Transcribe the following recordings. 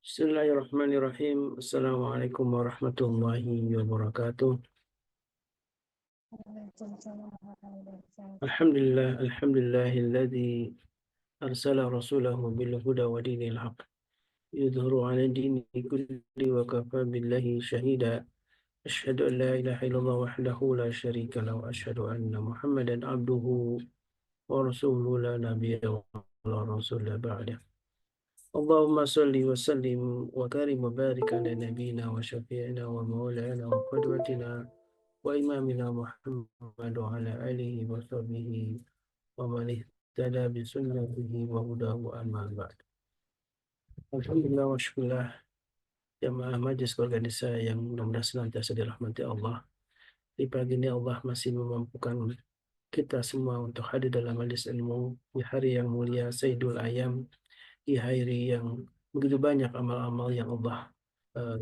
Bismillahirrahmanirrahim. Assalamualaikum warahmatullahi wabarakatuh. Alhamdulillahilladzi arsala rasulahu bil huda wa dinil haq yudhhiru 'ala dini kulli wa kafa billahi shahida. Asyhadu an la ilaha illallah wahdahu la syarika lahu wa asyhadu anna Muhammadan abduhu wa rasuluhu la nabiyya wa la rasula ba'da. Allahumma salli wa sallim wa karim wa barik ala nabiyyina wa syafi'ina wa maulana wa qudwatina wa imamina Muhammad wa ala alihi wa sahbihi wa man ihtada bi sunnatihi wa hudahu amma ba'd. Alhamdulillah wa syukurlah jamaah majlis keluarga desa yang mudah-mudahan senantiasa dirahmati Allah. Di pagi ini Allah masih memampukan kita semua untuk hadir dalam majlis ilmu di hari yang mulia Sayyidul Ayam, di hari yang begitu banyak amal-amal yang Allah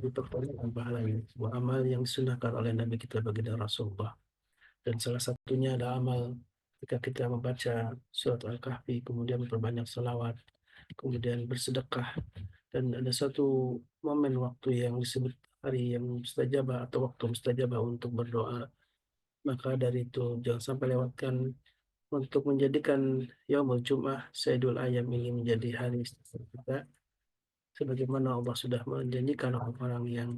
diperbanyak pahalanya, sebuah amal yang disunahkan oleh Nabi kita baginda Rasulullah. Dan salah satunya ada amal ketika kita membaca surat Al-Kahfi, kemudian memperbanyak salawat, kemudian bersedekah. Dan ada satu momen waktu yang disebut hari yang mustajabah atau waktu mustajabah untuk berdoa. Maka dari itu jangan sampai lewatkan untuk menjadikan Yaumul Jum'ah Sayyidul Ayam ini menjadi hari istighfar kita. Sebagaimana Allah sudah menjanjikan orang-orang yang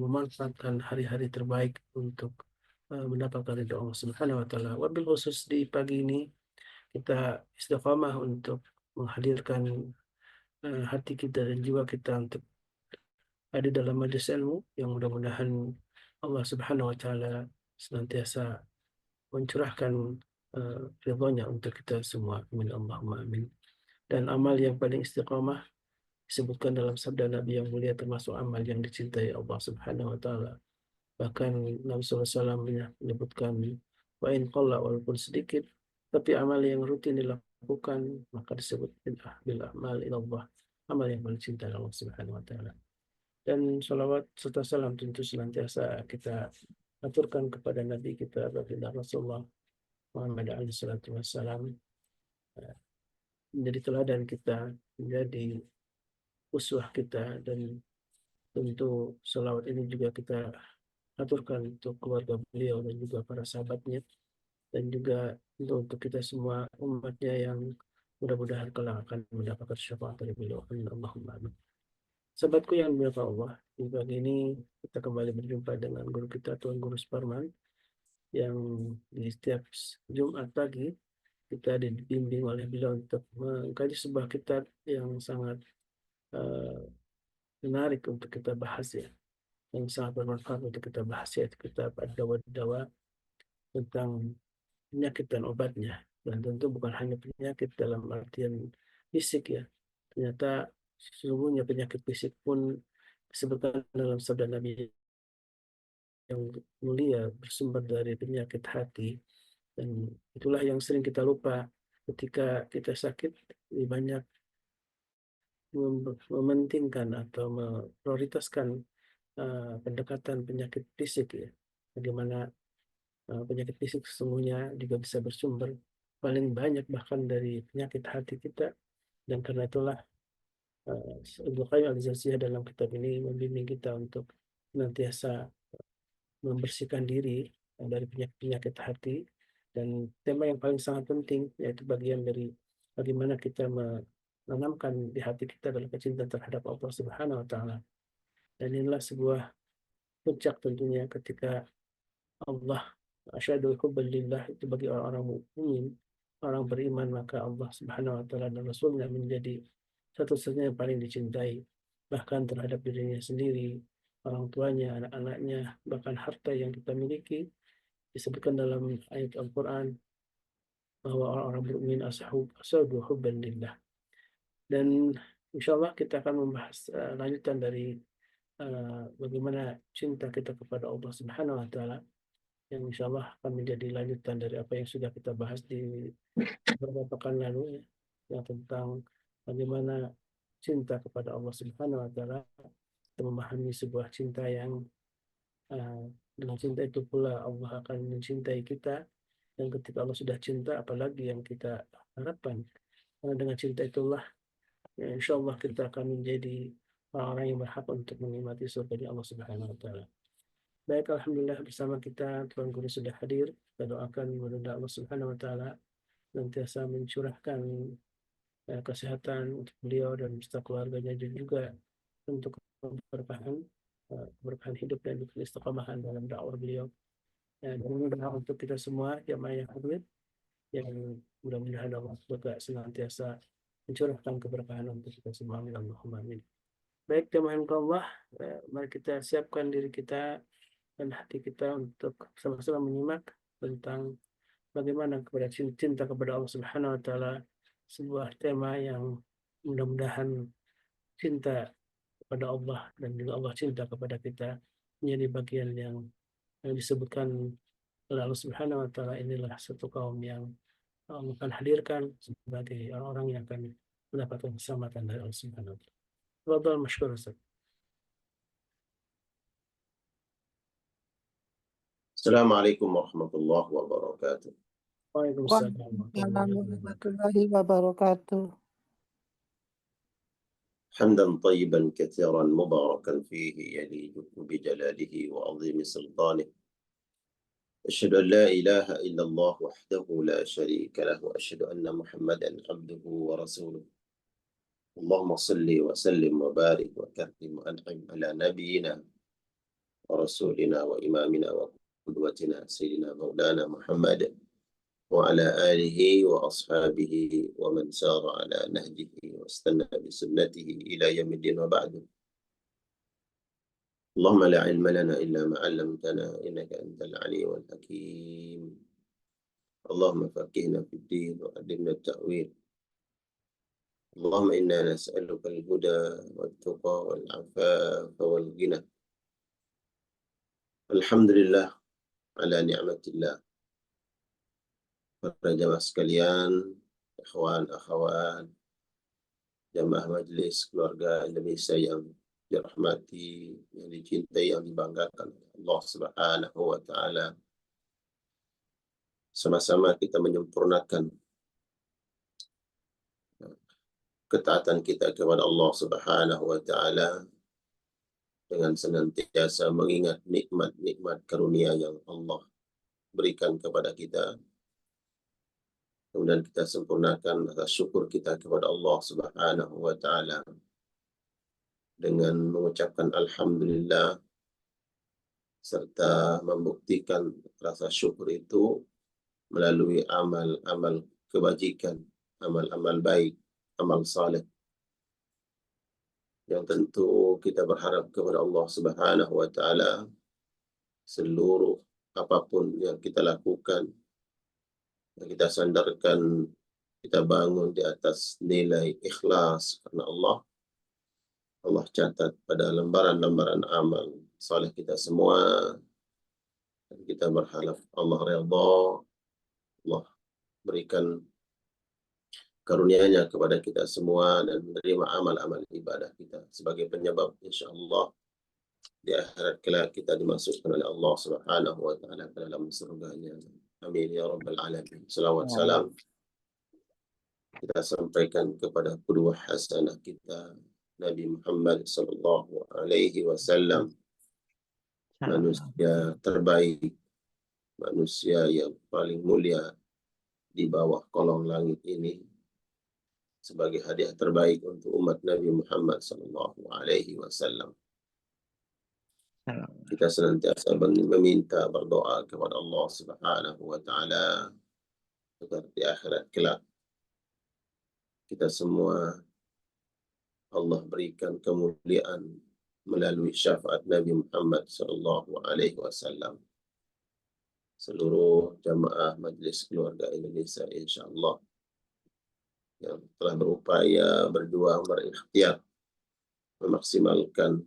memanfaatkan hari-hari terbaik untuk mendapatkan ridho Allah Subhanahu wa taala. Wabil khusus di pagi ini kita istiqamah untuk menghadirkan hati kita dan jiwa kita untuk ada dalam majelis ilmu yang mudah-mudahan Allah Subhanahu wa taala senantiasa mencurahkan ridhonya untuk kita semua. Amin Allahumma amin. Dan amal yang paling istiqamah disebutkan dalam sabda Nabi yang mulia termasuk amal yang dicintai Allah Subhanahu wa taala. Bahkan Nabi SAW menyebutkan wa in qalla, walaupun sedikit, tapi amal yang rutin dilakukan maka disebut bil amal ilallah, amal yang paling cinta Allah Subhanahu wa taala. Dan salawat serta salam tentu senantiasa kita aturkan kepada Nabi kita baginda Rasulullah Muhammad alaihi salatu wassalam, menjadi teladan kita, menjadi uswah kita. Dan tentu salawat ini juga kita aturkan untuk keluarga beliau dan juga para sahabatnya, dan juga untuk kita semua umatnya yang mudah-mudahan kelak akan mendapatkan syafaat dari beliau. Allahumma amin. Sahabatku yang dimuliakan Allah, di pagi ini kita kembali berjumpa dengan guru kita Tuan Guru Sparman, yang di setiap Jumat pagi kita dibimbing oleh beliau untuk mengkaji sebuah kitab yang sangat uh, menarik untuk kita bahas, ya, yang sangat bermanfaat untuk kita bahas, yaitu kitab Ad-Dawa tentang penyakit dan obatnya. Dan tentu bukan hanya penyakit dalam artian fisik, ya. Ternyata sesungguhnya penyakit fisik pun disebutkan dalam sabda Nabi yang mulia bersumber dari penyakit hati. Dan itulah yang sering kita lupa ketika kita sakit, lebih banyak mementingkan atau memprioritaskan pendekatan penyakit fisik, ya. Bagaimana penyakit fisik sesungguhnya juga bisa bersumber paling banyak bahkan dari penyakit hati kita. Dan karena itulah Ibnu Qayyim al-Jauziyah dalam kitab ini membimbing kita untuk senantiasa membersihkan diri dari penyakit-penyakit hati. Dan tema yang paling sangat penting yaitu bagian dari bagaimana kita menanamkan di hati kita adalah kecintaan terhadap Allah Subhanahu wa taala. Dan inilah sebuah puncak tentunya ketika Allah asyhadu hubban lillah, itu bagi orang-orang mukmin, orang beriman, maka Allah Subhanahu wa taala dan Rasulnya menjadi satu-satunya yang paling dicintai, bahkan terhadap dirinya sendiri, orang tuanya, anak-anaknya, bahkan harta yang kita miliki. Disebutkan dalam ayat Al-Quran bahwa orang-orang mukmin asyhadu hubban lillah. Dan insya Allah kita akan membahas lanjutan dari bagaimana cinta kita kepada Allah Subhanahu wa taala, yang insya Allah akan menjadi lanjutan dari apa yang sudah kita bahas di beberapa pekan lalu, ya, yang tentang bagaimana cinta kepada Allah Subhanahu wa taala, kita memahami sebuah cinta yang dengan cinta itu pula Allah akan mencintai kita. Dan ketika Allah sudah cinta, apalagi yang kita harapkan? Karena dengan cinta itulah, ya, insya Allah kita akan menjadi orang-orang yang berhak untuk menikmati surga di Allah Subhanahu wa taala. Baik, alhamdulillah bersama kita Tuan Guru sudah hadir. Kita doakan mudah Allah Subhanahu wa taala senantiasa mencurahkan kesehatan untuk beliau dan beserta keluarganya, dan juga untuk keberkahan keberkahan hidup dan istiqomahan dalam dakwah beliau. Dan mudah untuk kita semua jamaah yang hadir, yang mudah-mudahan Allah juga senantiasa mencurahkan keberkahan untuk kita semua. Allahumma amin. Baik, jamaah Allah, mari kita siapkan diri kita dan hati kita untuk sama-sama menyimak tentang bagaimana kepada cinta kepada Allah Subhanahu wa taala, sebuah tema yang mudah-mudahan cinta kepada Allah dan juga Allah cinta kepada kita menjadi bagian yang disebutkan oleh Allah Subhanahu wa taala. Inilah satu kaum yang Allah akan hadirkan sebagai orang-orang yang akan mendapatkan keselamatan dari Allah Subhanahu wa taala. Tafadhal mashkur Ustaz. Assalamualaikum warahmatullahi wabarakatuh. Waalaikumsalam warahmatullahi wabarakatuh. warahmatullahi wabarakatuh. حمدا طيبا كثيرا مباركا فيه يليق بجلاله وعظيم سلطانه. أشهد أن لا إله إلا الله وحده لا شريك له، وأشهد أن محمدا عبده ورسوله. اللهم صل وسلم وبارك وكرم وأنعم على نبينا ورسولنا وإمامنا وقدوتنا سيدنا مولانا محمد وعلى آله وأصحابه ومن سار على نهجه واستنى بسنته إلى يوم الدين، وبعد. اللهم لا علم لنا إلا ما علمتنا إنك أنت العليم الحكيم. اللهم فقهنا في الدين وعلمنا التأويل. اللهم إنا نسألك الهدى والتقى والعفاف والغنى. الحمد لله على نعمة الله. Para jamaah sekalian, ikhwan, akhwat, jamaah majelis keluarga Indonesia yang dirahmati, yang dicintai, yang dibanggakan Allah Subhanahu wa taala. Sama-sama kita menyempurnakan ketaatan kita kepada Allah Subhanahu wa taala dengan senantiasa mengingat nikmat-nikmat karunia yang Allah berikan kepada kita. Kemudian kita sempurnakan rasa syukur kita kepada Allah Subhanahu wa taala dengan mengucapkan alhamdulillah, serta membuktikan rasa syukur itu melalui amal-amal kebajikan, amal-amal baik, amal saleh, yang tentu kita berharap kepada Allah Subhanahu wa taala seluruh apapun yang kita lakukan, yang kita sandarkan, kita bangun di atas nilai ikhlas karena Allah. Allah catat pada lembaran-lembaran amal saleh kita semua, dan kita berharap Allah redha, Allah berikan karunia-Nya kepada kita semua dan menerima amal-amal ibadah kita sebagai penyebab insyaallah di akhirat kelak kita dimasukkan oleh Allah Subhanahu wa taala ke dalam surga-Nya. Amin ya rabbal alamin. Salawat salam kita sampaikan kepada qudwah hasanah kita Nabi Muhammad sallallahu alaihi wasallam, manusia terbaik, manusia yang paling mulia di bawah kolong langit ini, sebagai hadiah terbaik untuk umat Nabi Muhammad sallallahu alaihi wasallam. Kita senantiasa meminta, berdoa kepada Allah Subhanahu wa taala agar di akhirat kelak kita semua Allah berikan kemuliaan melalui syafaat Nabi Muhammad sallallahu alaihi wasallam. Seluruh jamaah Majlis Keluarga Indonesia insyaallah yang telah berupaya, berjuang, berikhtiar memaksimalkan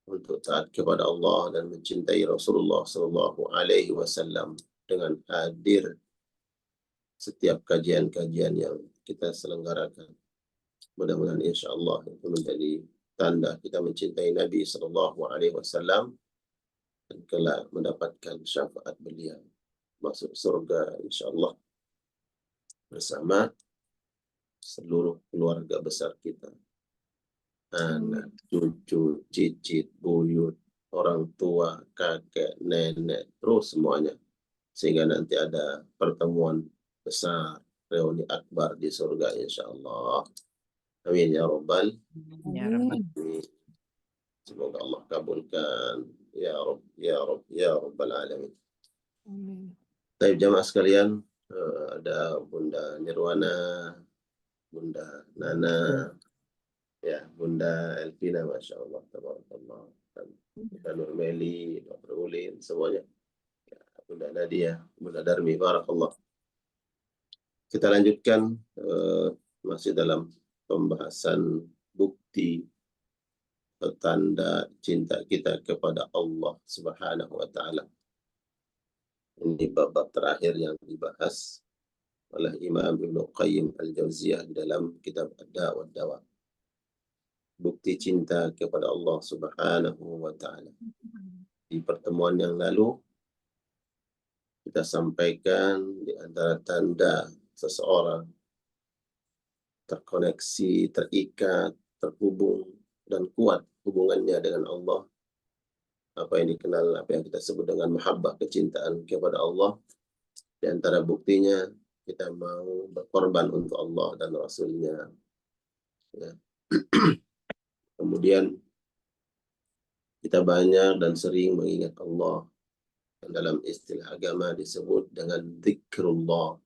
untuk taat kepada Allah dan mencintai Rasulullah sallallahu alaihi wasallam dengan hadir setiap kajian-kajian yang kita selenggarakan. Mudah-mudahan insyaallah itu menjadi tanda kita mencintai Nabi sallallahu alaihi wasallam dan kelak mendapatkan syafaat beliau masuk surga insyaallah bersama seluruh keluarga besar kita. anak, cucu, cicit, buyut, orang tua, kakek, nenek, terus semuanya. Sehingga nanti ada pertemuan besar, reuni akbar di surga insya Allah. Amin ya Rabbal Ya Rabbal. alamin. Semoga Allah kabulkan. Ya Rabb, ya Rabb, ya Rabbal alamin. Baik jamaah sekalian, ada Bunda Nirwana, Bunda Nana, ya Bunda Elvina, Masya Allah, tabarakallah, dan Bunda Nurmeli, Dr. Ulin, semuanya, ya, Bunda Nadia, Bunda Darmi, barakallah. Kita lanjutkan masih dalam pembahasan bukti petanda cinta kita kepada Allah Subhanahu wa taala. Ini bab terakhir yang dibahas oleh Imam Ibnu Qayyim Al-Jauziyah di dalam kitab Ad-Da' wa Dawa. Bukti cinta kepada Allah Subhanahu wa taala. Di pertemuan yang lalu kita sampaikan di antara tanda seseorang terkoneksi, terikat, terhubung dan kuat hubungannya dengan Allah, apa yang dikenal, apa yang kita sebut dengan mahabbah, kecintaan kepada Allah. Di antara buktinya kita mau berkorban untuk Allah dan Rasul-Nya. Ya. Kemudian kita banyak dan sering mengingat Allah. Dalam istilah agama disebut dengan zikrullah.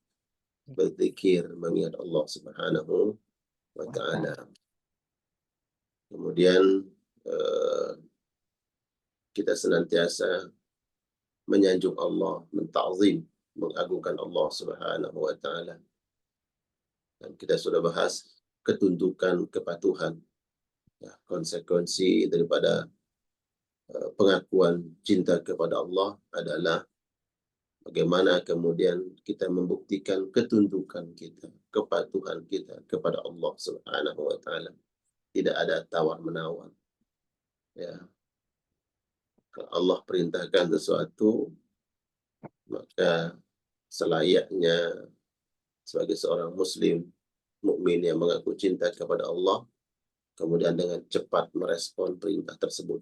Berzikir, mengingat Allah Subhanahu wa ta'ala. Kemudian kita senantiasa menyanjung Allah, menta'zim, mengagungkan Allah Subhanahu wa ta'ala. Dan kita sudah bahas ketundukan, kepatuhan, ya, konsekuensi daripada pengakuan cinta kepada Allah adalah bagaimana kemudian kita membuktikan ketundukan kita, kepatuhan kita kepada Allah Subhanahu wa ta'ala. Tidak ada tawar-menawar. Ya. Kalau Allah perintahkan sesuatu, maka selayaknya sebagai seorang muslim, mukmin yang mengaku cinta kepada Allah, kemudian dengan cepat merespon perintah tersebut.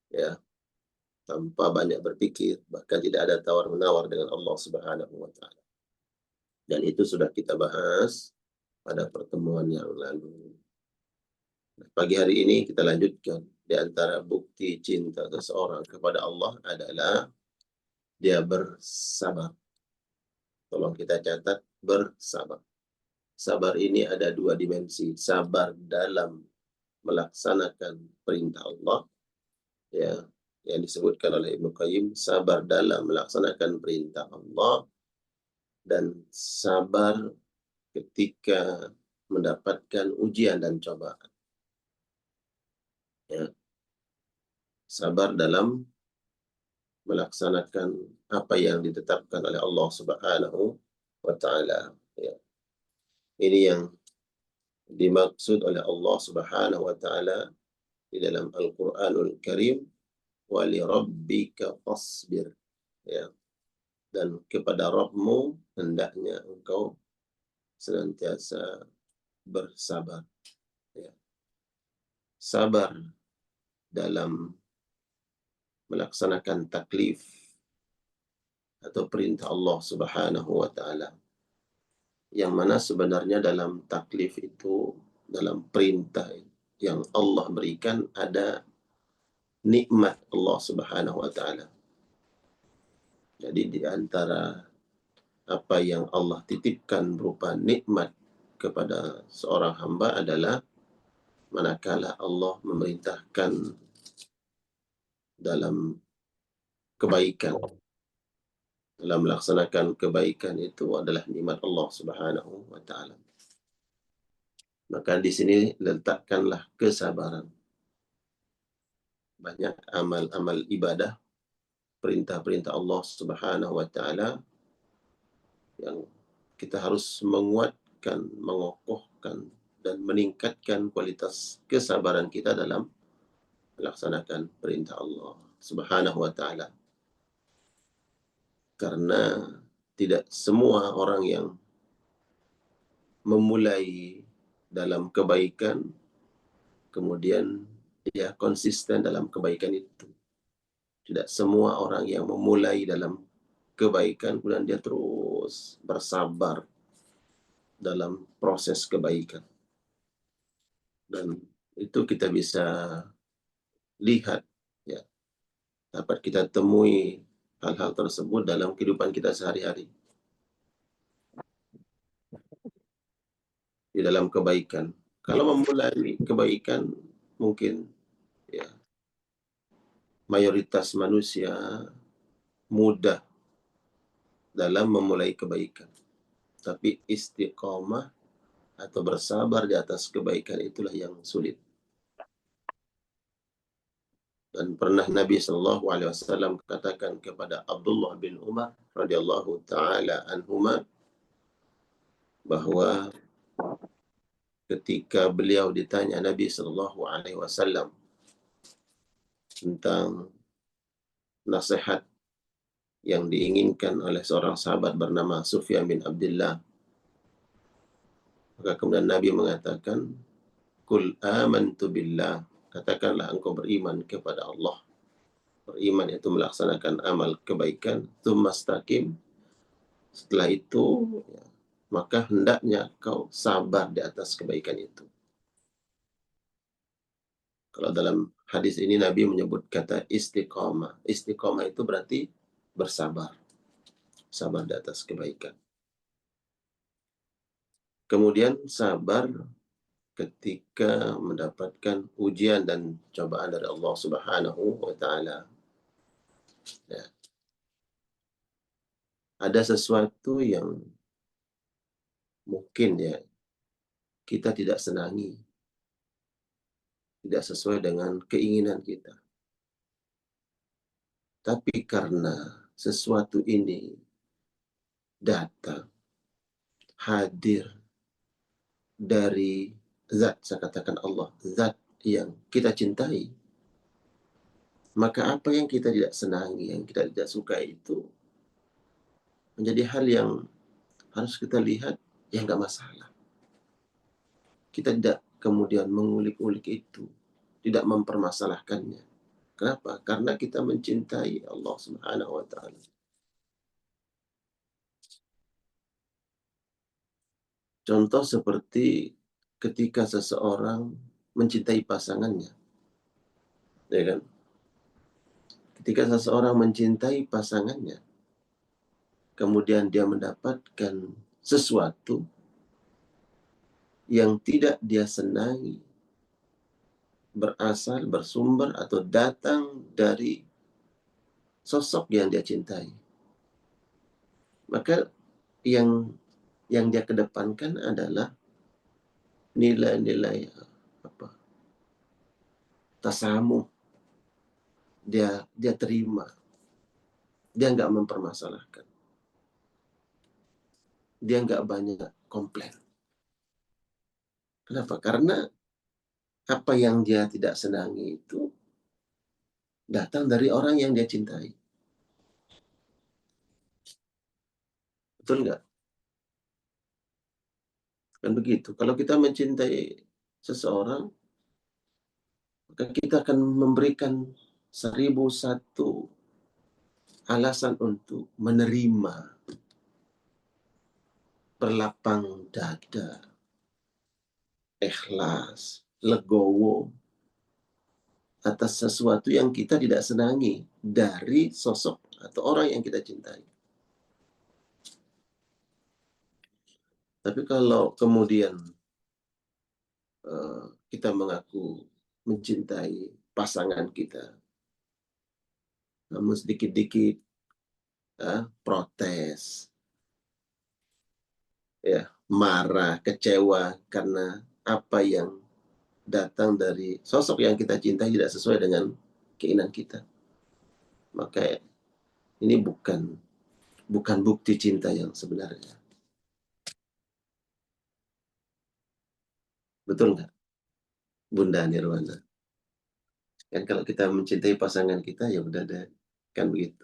Ya. Tanpa banyak berpikir, bahkan tidak ada tawar-menawar dengan Allah Subhanahu wa ta'ala. Dan itu sudah kita bahas pada pertemuan yang lalu. Pagi hari ini kita lanjutkan. Di antara bukti cinta seseorang kepada Allah adalah dia bersabar. Tolong kita catat, bersabar. Sabar ini ada dua dimensi. Sabar dalam melaksanakan perintah Allah, ya, yang disebutkan oleh Ibnu Qayyim, sabar dalam melaksanakan perintah Allah, dan sabar ketika mendapatkan ujian dan cobaan. Ya. Sabar dalam melaksanakan apa yang ditetapkan oleh Allah Subhanahu wa ta'ala. Ya. Ini yang dimaksud oleh Allah Subhanahu wa ta'ala di dalam Al-Qur'anul Karim, wa li rabbika fasbir. Ya. Dan kepada Rabbmu hendaknya engkau senantiasa bersabar. Ya. Sabar dalam melaksanakan taklif atau perintah Allah Subhanahu wa ta'ala. Yang mana sebenarnya dalam taklif itu, dalam perintah yang Allah berikan, ada nikmat Allah Subhanahu wa ta'ala. Jadi di antara apa yang Allah titipkan berupa nikmat kepada seorang hamba adalah manakala Allah memerintahkan dalam kebaikan, dalam melaksanakan kebaikan, itu adalah nikmat Allah Subhanahu wa ta'ala. Maka di sini letakkanlah kesabaran. Banyak amal-amal ibadah, perintah-perintah Allah Subhanahu wa ta'ala yang kita harus menguatkan, mengokohkan, dan meningkatkan kualitas kesabaran kita dalam melaksanakan perintah Allah Subhanahu wa ta'ala. Karena tidak semua orang yang memulai dalam kebaikan kemudian dia konsisten dalam kebaikan itu. Tidak semua orang yang memulai dalam kebaikan kemudian dia terus bersabar dalam proses kebaikan. Dan itu kita bisa lihat, ya, dapat kita temui hal-hal tersebut dalam kehidupan kita sehari-hari. Di dalam kebaikan. Kalau memulai kebaikan, mungkin ya mayoritas manusia mudah dalam memulai kebaikan. Tapi istiqomah atau bersabar di atas kebaikan itulah yang sulit. Dan pernah Nabi Shallallahu Alaihi Wasallam katakan kepada Abdullah bin Umar radhiyallahu taala anhuma bahwa ketika beliau ditanya Nabi Shallallahu Alaihi Wasallam tentang nasihat yang diinginkan oleh seorang sahabat bernama Sufyan bin Abdullah, maka kemudian Nabi mengatakan, "Qul amantu billah." Katakanlah engkau beriman kepada Allah. Beriman itu melaksanakan amal kebaikan, tsumastaqim. Setelah itu, ya, maka hendaknya kau sabar di atas kebaikan itu. Kalau dalam hadis ini Nabi menyebut kata istiqomah. Istiqomah itu berarti bersabar. Sabar di atas kebaikan. Kemudian sabar ketika mendapatkan ujian dan cobaan dari Allah Subhanahu wa taala. Ya. Ada sesuatu yang mungkin ya kita tidak senangi, tidak sesuai dengan keinginan kita. Tapi karena sesuatu ini datang, hadir dari zat, saya katakan Allah, zat yang kita cintai, maka apa yang kita tidak senangi, yang kita tidak suka itu menjadi hal yang harus kita lihat, ya nggak masalah. Kita tidak kemudian mengulik-ulik itu, tidak mempermasalahkannya. Kenapa? Karena kita mencintai Allah Subhanahu wa taala. Contoh seperti ketika seseorang mencintai pasangannya, ya kan? Ketika seseorang mencintai pasangannya, kemudian dia mendapatkan sesuatu yang tidak dia senangi, berasal, bersumber, atau datang dari sosok yang dia cintai. Maka yang dia kedepankan adalah nilai-nilai tasamuh. Dia terima. Dia nggak mempermasalahkan. Dia nggak banyak komplain. Kenapa? Karena apa yang dia tidak senangi itu datang dari orang yang dia cintai. Betul nggak? Kan begitu. Kalau kita mencintai seseorang, maka kita akan memberikan 1001 alasan untuk menerima, berlapang dada, ikhlas, legowo atas sesuatu yang kita tidak senangi dari sosok atau orang yang kita cintai. Tapi kalau kemudian kita mengaku mencintai pasangan kita, namun sedikit-dikit protes, ya, marah, kecewa karena apa yang datang dari sosok yang kita cintai tidak sesuai dengan keinginan kita, maka ini bukan bukti cinta yang sebenarnya. Betul nggak, Bunda Nirwana? Kan kalau kita mencintai pasangan kita, ya udah deh, kan begitu.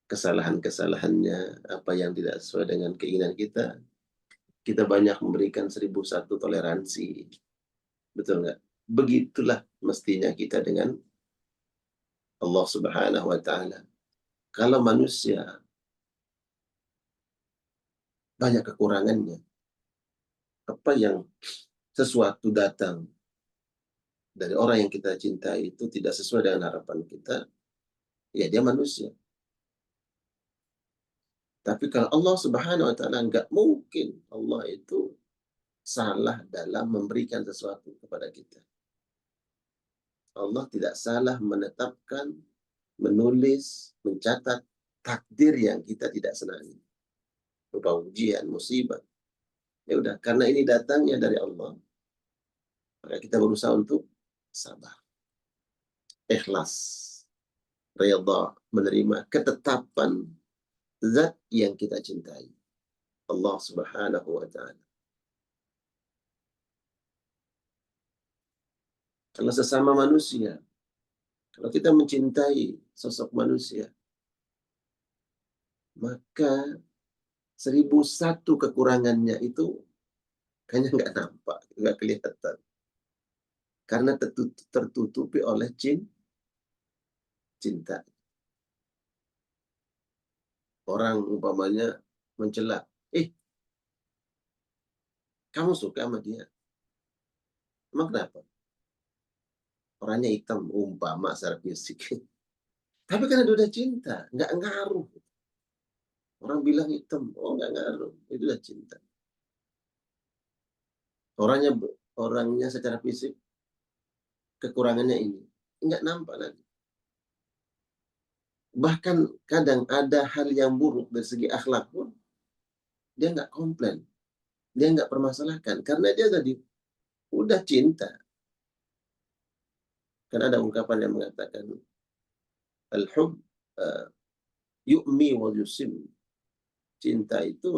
Kesalahan-kesalahannya, apa yang tidak sesuai dengan keinginan kita banyak memberikan 1001 toleransi. Betul nggak? Begitulah mestinya kita dengan Allah Subhanahu wa Ta'ala. Kalau manusia banyak kekurangannya, apa yang sesuatu datang dari orang yang kita cintai itu tidak sesuai dengan harapan kita, ya dia manusia. Tapi kalau Allah Subhanahu wa Ta'ala, nggak mungkin Allah itu salah dalam memberikan sesuatu kepada kita. Allah tidak salah menetapkan, menulis, mencatat takdir yang kita tidak senangi. Berupa ujian, musibah. Ya udah, karena ini datangnya dari Allah, maka kita berusaha untuk sabar, ikhlas, redha, menerima ketetapan zat yang kita cintai, Allah Subhanahu wa Ta'ala. Kalau sesama manusia, kalau kita mencintai sosok manusia, maka 1001 kekurangannya itu kayaknya nggak nampak, nggak kelihatan. Karena tertutupi oleh cinta. Orang umpamanya mencela, kamu suka sama dia? Emang kenapa? Orangnya hitam, umpama secara fisik. Tapi karena dia udah cinta, nggak ngaruh. Orang bilang hitam, oh nggak ngaruh, itu udah cinta. Orangnya secara fisik, kekurangannya ini, nggak nampak lagi. Bahkan kadang ada hal yang buruk dari segi akhlak pun, dia nggak komplain, dia nggak permasalahkan, karena dia tadi udah cinta. Kan ada ungkapan yang mengatakan, al-hub yu'mi wa yusim. Cinta itu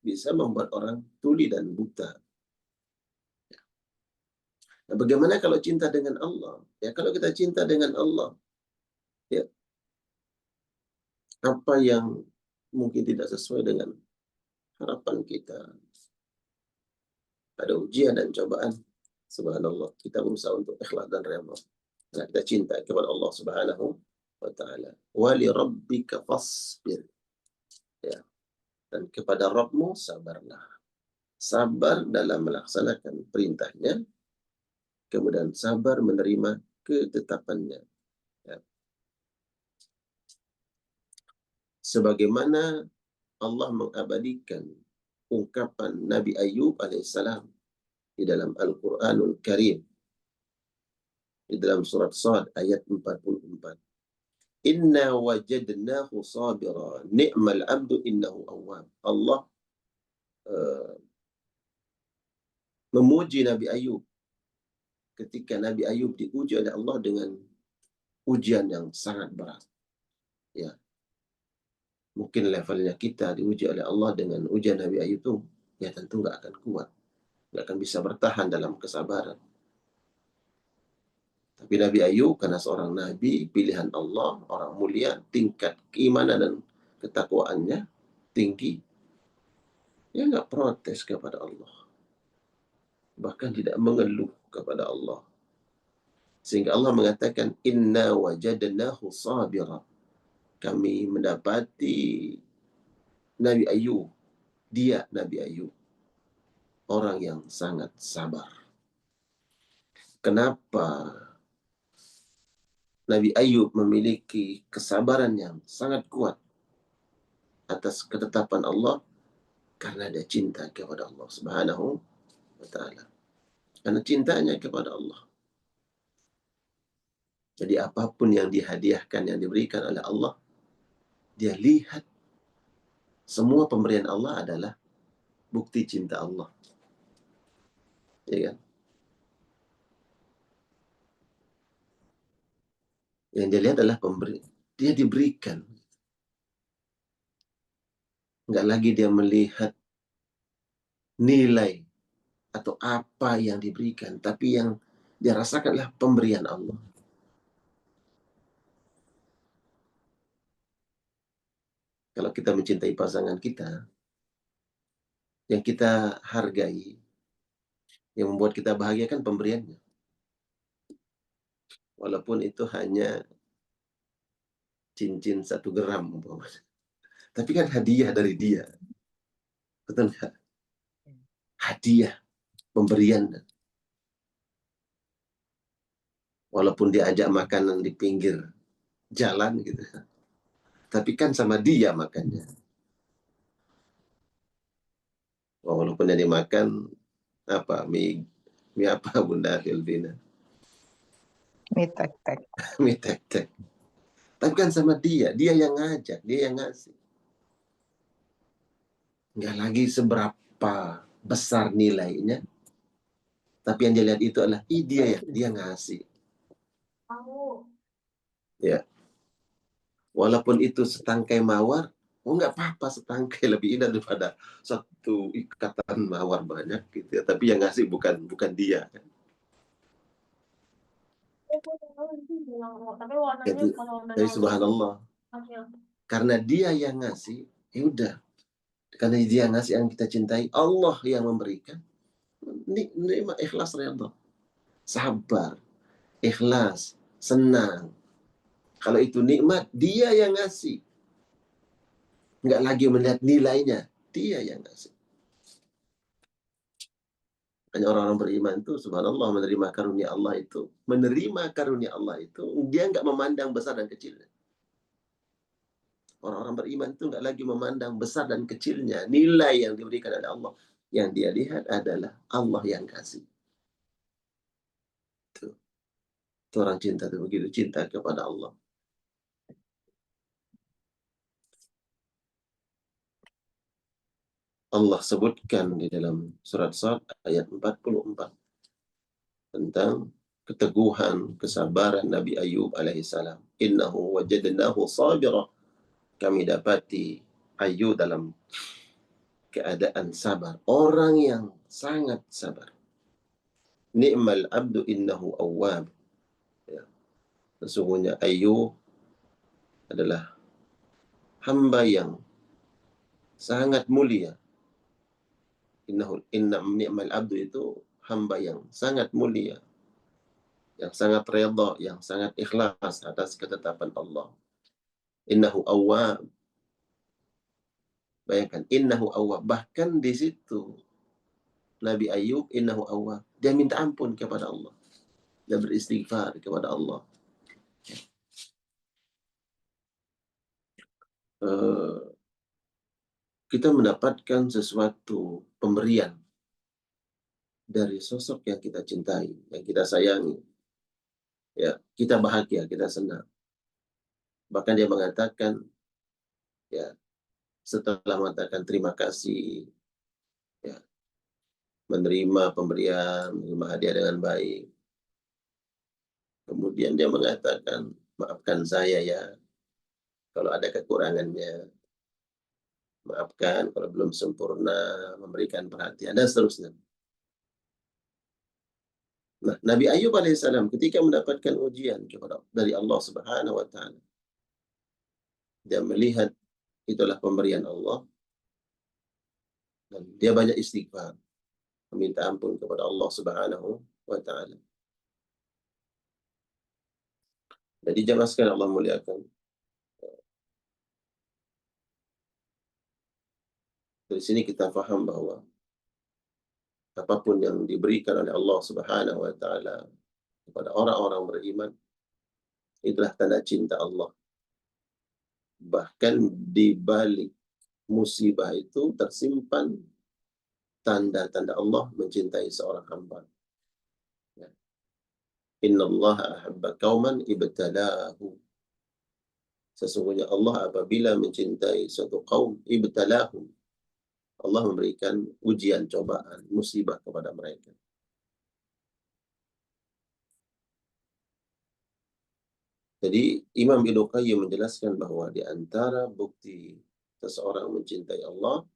bisa membuat orang tuli dan buta. Nah, bagaimana kalau cinta dengan Allah? Ya, kalau kita cinta dengan Allah, ya, apa yang mungkin tidak sesuai dengan harapan kita, ada ujian dan cobaan, subhanallah, kita berusaha untuk ikhlas dan redha. Nah, kita cinta kepada Allah Subhanahu wa Ta'ala. Wa li rabbika fasbir. Ya. Dan kepada Rabbmu sabarlah. Sabar dalam melaksanakan perintahnya, kemudian sabar menerima ketetapannya. Ya. Sebagaimana Allah mengabadikan ungkapan Nabi Ayub alaihissalam di dalam Al-Quranul Karim, di dalam surat Sad ayat 44. Inna wajadnahu sabira ni'mal abdu innahu awwab. Allah memuji Nabi Ayub ketika Nabi Ayub diuji oleh Allah dengan ujian yang sangat berat. Ya. Mungkin levelnya kita diuji oleh Allah dengan ujian Nabi Ayub itu, ya tentu nggak akan kuat. Nggak akan bisa bertahan dalam kesabaran. Tapi Nabi Ayub karena seorang Nabi, pilihan Allah, orang mulia, tingkat keimanan dan ketakwaannya tinggi, dia nggak protes kepada Allah. Bahkan tidak mengeluh kepada Allah. Sehingga Allah mengatakan, Inna wajadnahu sabira. Kami mendapati Nabi Ayub, dia Nabi Ayub, orang yang sangat sabar. Kenapa Nabi Ayub memiliki kesabaran yang sangat kuat atas ketetapan Allah? Karena dia cinta kepada Allah Subhanahu wa Ta'ala. Karena cintanya kepada Allah. Jadi apapun yang dihadiahkan, yang diberikan oleh Allah, dia lihat semua pemberian Allah adalah bukti cinta Allah. Ya kan? Yang dia lihat adalah dia diberikan. Enggak lagi dia melihat nilai atau apa yang diberikan, tapi yang dia rasakan adalah pemberian Allah. Kalau kita mencintai pasangan kita, yang kita hargai, Yang membuat kita bahagia kan pemberiannya. Walaupun itu hanya cincin 1 gram umpamanya. Tapi kan hadiah dari dia. Betul nggak? Hadiah, pemberian. Walaupun diajak makanan di pinggir jalan gitu. Tapi kan sama dia makannya. Walaupun yang dimakan apa? Mie apa Bunda Filbina? Mie tek-tek. Mie tek-tek. Tapi kan sama dia yang ngajak, dia yang ngasih. Nggak lagi seberapa besar nilainya, tapi yang dia lihat itu adalah dia ngasih. Ya, walaupun itu setangkai mawar, nggak apa-apa, setangkai lebih indah daripada 1 ikatan mawar banyak gitu ya. Tapi yang ngasih bukan dia kan. Jadi subhanallah, karena dia yang ngasih, ya udah. Karena dia yang ngasih, yang kita cintai, Allah yang memberikan. Nerima, ikhlas, redha, sabar, ikhlas, senang. Kalau itu nikmat, dia yang ngasih. Nggak lagi melihat nilainya, dia yang ngasih. Hanya orang-orang beriman itu, subhanallah, menerima karunia Allah itu. Menerima karunia Allah itu, dia nggak memandang besar dan kecilnya. Orang-orang beriman itu nggak lagi memandang besar dan kecilnya. Nilai yang diberikan oleh Allah. Yang dia lihat adalah Allah yang kasih. Itu orang cinta itu begitu, cinta kepada Allah. Allah sebutkan di dalam surat Sad ayat 44 tentang keteguhan, kesabaran Nabi Ayub alaihissalam. Innahu wajadnahu sabira. Kami dapati Ayub dalam keadaan sabar. Orang yang sangat sabar. Ni'mal abdu innahu awwab. Ya. Sesungguhnya Ayub adalah hamba yang sangat mulia. Inna ni'mal abdu itu hamba yang sangat mulia, yang sangat redha, yang sangat ikhlas atas ketetapan Allah. Innahu awwab. Bayangkan, innahu awwab. Bahkan di situ Nabi Ayub innahu awwab. Dia minta ampun kepada Allah. Dia beristighfar kepada Allah. Kita mendapatkan sesuatu pemberian dari sosok yang kita cintai, yang kita sayangi. Ya, kita bahagia, kita senang. Bahkan dia mengatakan, ya, setelah mengatakan terima kasih, ya, menerima pemberian, menerima hadiah dengan baik. Kemudian dia mengatakan, maafkan saya ya, kalau ada kekurangannya. Maafkan kalau belum sempurna, memberikan perhatian, dan seterusnya. Nah, Nabi Ayub alaihissalam ketika mendapatkan ujian dari Allah Subhanahu wa Ta'ala, dia melihat itulah pemberian Allah, dan dia banyak istighfar, meminta ampun kepada Allah Subhanahu wa Ta'ala. Jadi jamaah sekalian Allah muliakan. Dari sini kita paham bahwa apapun yang diberikan oleh Allah Subhanahu wa Ta'ala kepada orang-orang beriman, itulah tanda cinta Allah. Bahkan di balik musibah itu tersimpan tanda-tanda Allah mencintai seorang hamba. Ya. Innallaha ahabba qauman ibtalahu. Sesungguhnya Allah apabila mencintai suatu kaum, ibtalahu. Allah memberikan ujian, cobaan, musibah kepada mereka. Jadi Imam Ibnu Qayyim menjelaskan bahwa di antara bukti seseorang mencintai Allah,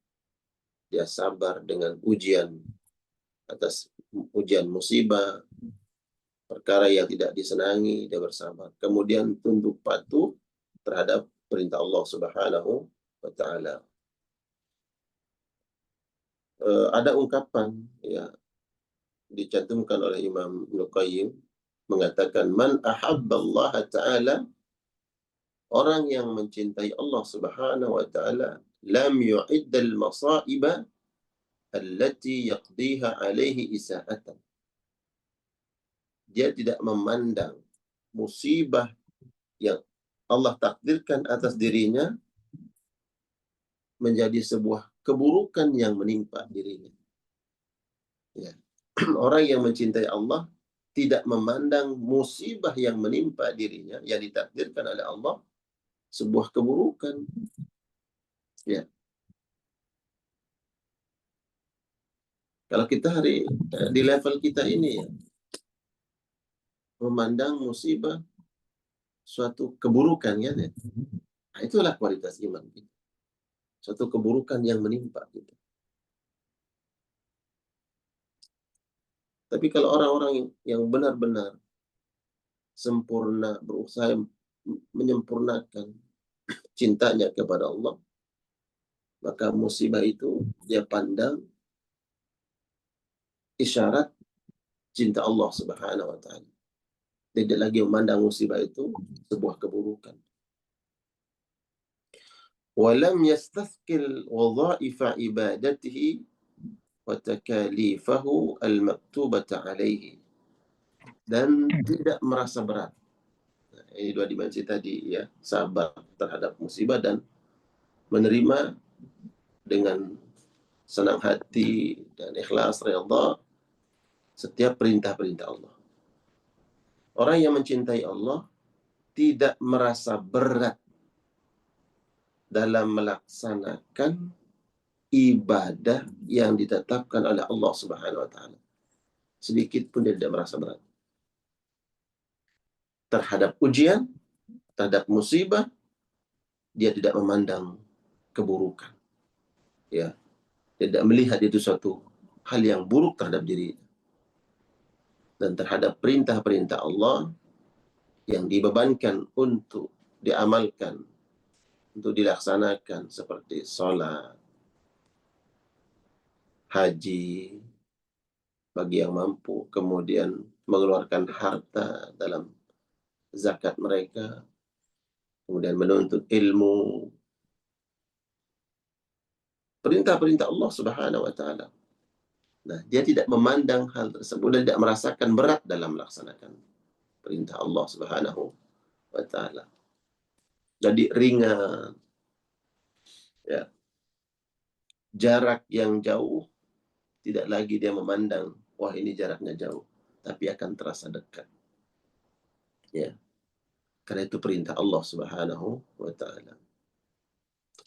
dia sabar dengan ujian, atas ujian musibah, perkara yang tidak disenangi, dia bersabar. Kemudian tunduk patuh terhadap perintah Allah Subhanahu wa Ta'ala. Ada ungkapan, ya, dicantumkan oleh Imam Ibnu Qayyim mengatakan man ahabballah ta'ala, orang yang mencintai Allah Subhanahu wa taala, lam yu'iddal masaiba allati yaqdiha alaihi isa'atan. Dia tidak memandang musibah yang Allah takdirkan atas dirinya menjadi sebuah keburukan yang menimpa dirinya. Ya. Orang yang mencintai Allah tidak memandang musibah yang menimpa dirinya yang ditakdirkan oleh Allah sebuah keburukan. Ya. Kalau kita di level kita ini ya, memandang musibah suatu keburukan ya, nah, itulah kualitas iman kita. Suatu keburukan yang menimpa kita. Tapi kalau orang-orang yang benar-benar sempurna, berusaha menyempurnakan cintanya kepada Allah, maka musibah itu dia pandang isyarat cinta Allah Subhanahu wa taala. Tidak lagi memandang musibah itu sebuah keburukan. Walam yastathqil wadha'ifa ibadatihi wa takalifahu al-maktubata alaihi. Dan tidak merasa berat. Nah, ini dua dimensi tadi ya, sabar terhadap musibah dan menerima dengan senang hati dan ikhlas redha setiap perintah-perintah Allah. Orang yang mencintai Allah tidak merasa berat dalam melaksanakan ibadah yang ditetapkan oleh Allah Subhanahu wa taala. Sedikit pun dia tidak merasa berat. Terhadap ujian, terhadap musibah, dia tidak memandang keburukan. Ya, tidak melihat itu suatu hal yang buruk terhadap diri. Dan terhadap perintah-perintah Allah yang dibebankan untuk diamalkan, untuk dilaksanakan seperti sholat, haji, bagi yang mampu, kemudian mengeluarkan harta dalam zakat mereka, kemudian menuntut ilmu, perintah-perintah Allah Subhanahu wa taala. Nah, dia tidak memandang hal tersebut dan tidak merasakan berat dalam melaksanakan perintah Allah Subhanahu wa taala. Jadi ringan. Ya. Jarak yang jauh tidak lagi dia memandang, wah ini jaraknya jauh, tapi akan terasa dekat. Ya. Karena itu perintah Allah Subhanahu wa taala.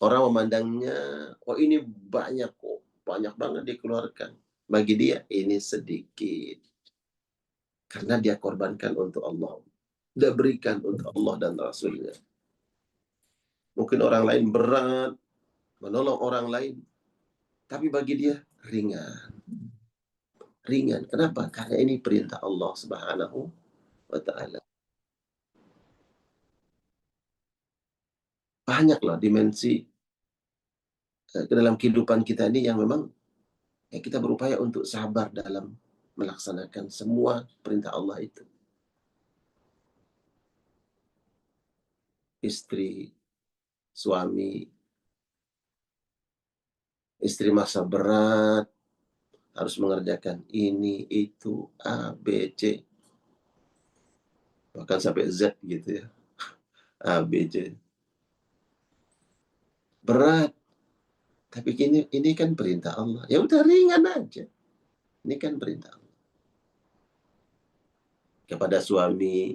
Orang memandangnya, oh ini banyak kok, banyak banget dikeluarkan. Bagi dia ini sedikit. Karena dia korbankan untuk Allah. Dia berikan untuk Allah dan Rasulnya. Mungkin orang lain berat, menolong orang lain. Tapi bagi dia ringan. Ringan. Kenapa? Karena ini perintah Allah Subhanahu wa ta'ala. Banyak loh dimensi ke dalam kehidupan kita ini yang memang ya kita berupaya untuk sabar dalam melaksanakan semua perintah Allah itu. Istri, suami, istri masa berat, harus mengerjakan ini, itu, A, B, C. Bahkan sampai Z gitu ya. A, B, C. Berat. Tapi ini kan perintah Allah. Ya udah ringan aja. Ini kan perintah Allah. Kepada suami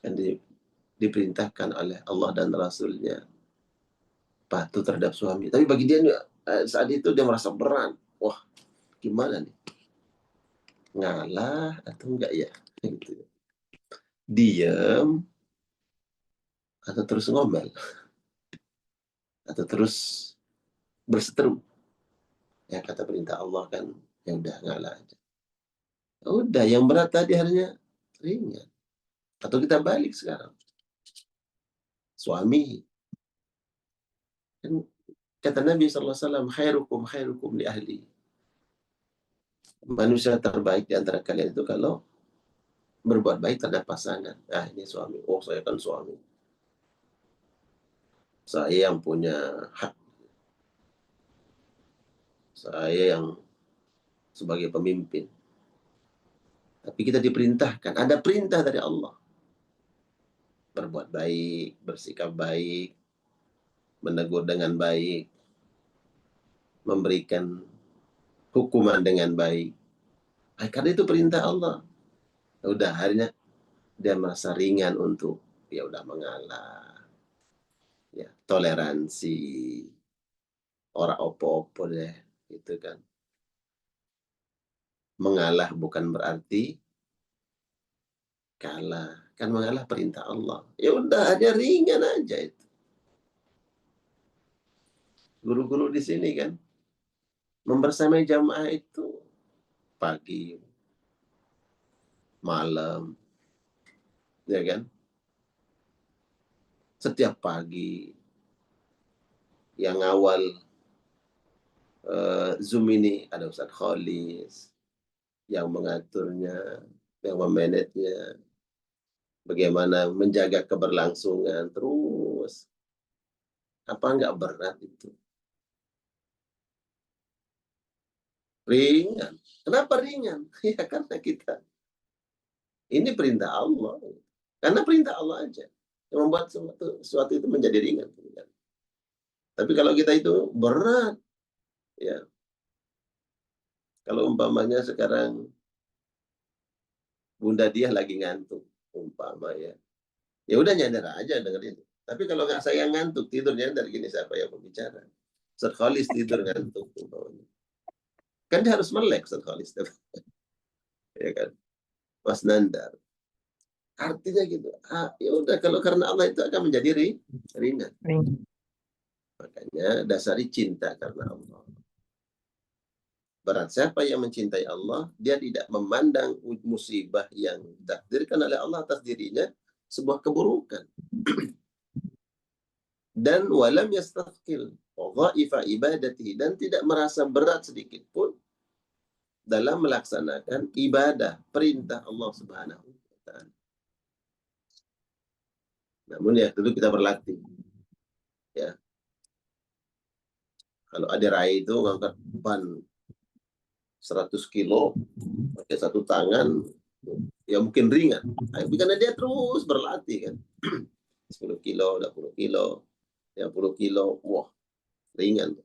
yang diperintahkan oleh Allah dan Rasulnya patuh terhadap suami. Tapi bagi dia saat itu dia merasa berat. Wah, gimana nih? Ngalah atau enggak ya? Gitu. Diam atau terus ngomel atau terus berseteru. Ya kata perintah Allah kan, ya udah ngalah aja. Udah, yang berat tadi harinya ringan. Atau kita balik sekarang. Suami. Kan kata Nabi SAW, khairukum khairukum li ahli. manusia terbaik di antara kalian itu kalau berbuat baik terhadap pasangan. Ah, ini suami. Oh, saya kan suami. Saya yang punya hak. Saya yang sebagai pemimpin. Tapi kita diperintahkan. Ada perintah dari Allah. Berbuat baik, bersikap baik, menegur dengan baik, memberikan hukuman dengan baik. Karena itu perintah Allah. Udah, akhirnya dia merasa ringan untuk ya udah mengalah. Ya, toleransi. Orang opo-opo deh, gitu kan. Mengalah bukan berarti kalah. Kan mengalah perintah Allah. Ya udah, aja ringan aja itu. Guru-guru di sini kan membersamai jamaah itu pagi, malam, ya kan? Setiap pagi yang awal Zoom ini ada Ustadz Khalis yang mengaturnya, yang memanagenya, bagaimana menjaga keberlangsungan terus. Apa enggak berat itu? Ringan. Kenapa ringan? Ya karena kita ini perintah Allah. Karena perintah Allah aja yang membuat sesuatu itu menjadi ringan. Tapi kalau kita itu berat, ya. Kalau umpamanya sekarang bunda dia lagi ngantuk, umpama ya. Ya udah nyadar aja dengerin. Tapi kalau nggak saya ngantuk, tidur nyadar gini, siapa yang berbicara? Ustadz Khalis tidur ngantuk, umpamanya. Kan dia harus melek Ustadz Khalis. Ya kan? Mas Nandar. Artinya gitu. Ya udah, kalau karena Allah itu akan menjadi ringan. Makanya dasari cinta karena Allah. Berat siapa yang mencintai Allah, dia tidak memandang musibah yang ditakdirkan oleh Allah atas dirinya sebuah keburukan. Dan walam yastaqil dhaifa ibadati, dan tidak merasa berat sedikit pun dalam melaksanakan ibadah perintah Allah Subhanahu wa taala. Namun ya tentu kita berlatih. Ya. Kalau ada rai itu ngangkat ban 100 kilo pakai satu tangan, ya mungkin ringan. Karena dia terus berlatih kan. 10 kilo, 20 kilo, 50 kilo, wah ringan.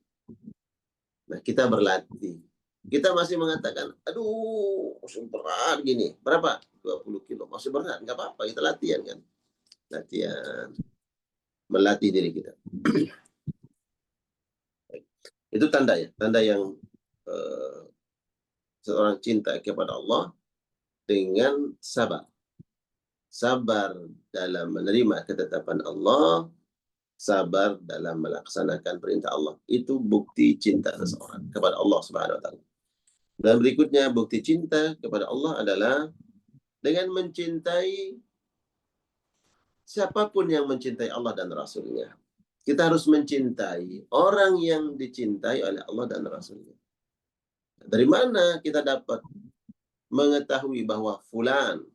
Nah kita berlatih. Kita masih mengatakan, aduh masih berat gini. Berapa? 20 kilo, masih berat. Nggak apa-apa, kita latihan kan. Latihan. Melatih diri kita. Itu tanda ya. Tanda yang seorang cinta kepada Allah dengan sabar. Sabar dalam menerima ketetapan Allah, sabar dalam melaksanakan perintah Allah. Itu bukti cinta seseorang kepada Allah Subhanahu wa taala. Dan berikutnya bukti cinta kepada Allah adalah dengan mencintai siapapun yang mencintai Allah dan Rasul-Nya. Kita harus mencintai orang yang dicintai oleh Allah dan Rasul-Nya. Dari mana kita dapat mengetahui bahwa fulan,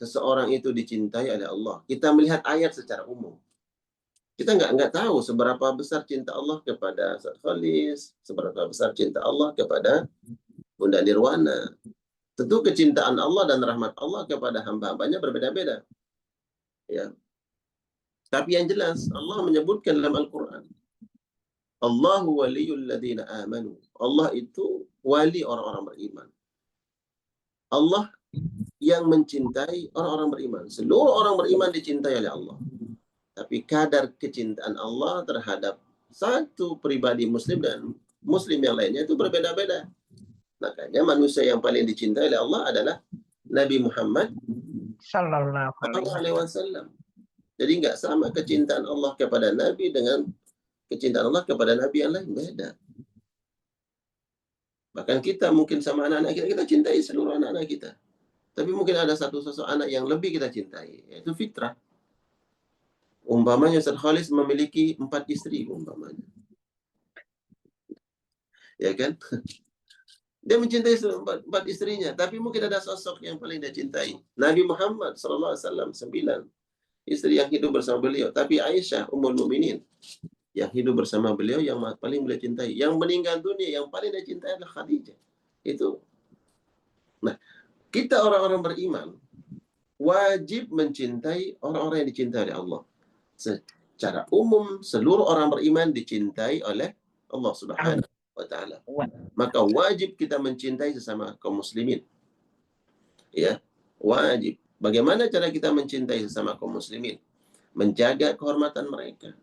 seseorang itu dicintai oleh Allah? Kita melihat ayat secara umum. Kita nggak tahu seberapa besar cinta Allah kepada Ustadz Khalis, seberapa besar cinta Allah kepada Bunda Nirwana. Tentu kecintaan Allah dan rahmat Allah kepada hamba-hambanya berbeda-beda. Ya. Tapi yang jelas Allah menyebutkan dalam Al-Quran, Allahu waliyul ladzina amanu. Allah itu wali orang-orang beriman. Allah yang mencintai orang-orang beriman. Seluruh orang beriman dicintai oleh Allah. Tapi kadar kecintaan Allah terhadap satu pribadi muslim dan muslim yang lainnya itu berbeda-beda. Makanya manusia yang paling dicintai oleh Allah adalah Nabi Muhammad Sallallahu alaihi wasallam. Jadi nggak sama kecintaan Allah kepada Nabi dengan kecintaan Allah kepada Nabi yang lain, beda. Bahkan kita mungkin sama anak-anak kita cintai seluruh anak-anak kita. Tapi mungkin ada satu sosok anak yang lebih kita cintai, yaitu fitrah. Umpamanya Ustadz Khalis memiliki 4 istri, umpamanya. Ya kan? Dia mencintai empat istrinya, tapi mungkin ada sosok yang paling dia cintai. Nabi Muhammad SAW, 9 istri yang hidup bersama beliau. Tapi Aisyah, Ummul Mukminin, yang hidup bersama beliau, yang paling beliau cintai. Yang meninggal dunia, yang paling dia cintai adalah Khadijah. Itu. Nah, kita orang-orang beriman, wajib mencintai orang-orang yang dicintai oleh Allah. Secara umum, seluruh orang beriman dicintai oleh Allah Subhanahu wa Ta'ala. Maka wajib kita mencintai sesama kaum muslimin. Ya, wajib. Bagaimana cara kita mencintai sesama kaum muslimin? Menjaga kehormatan mereka.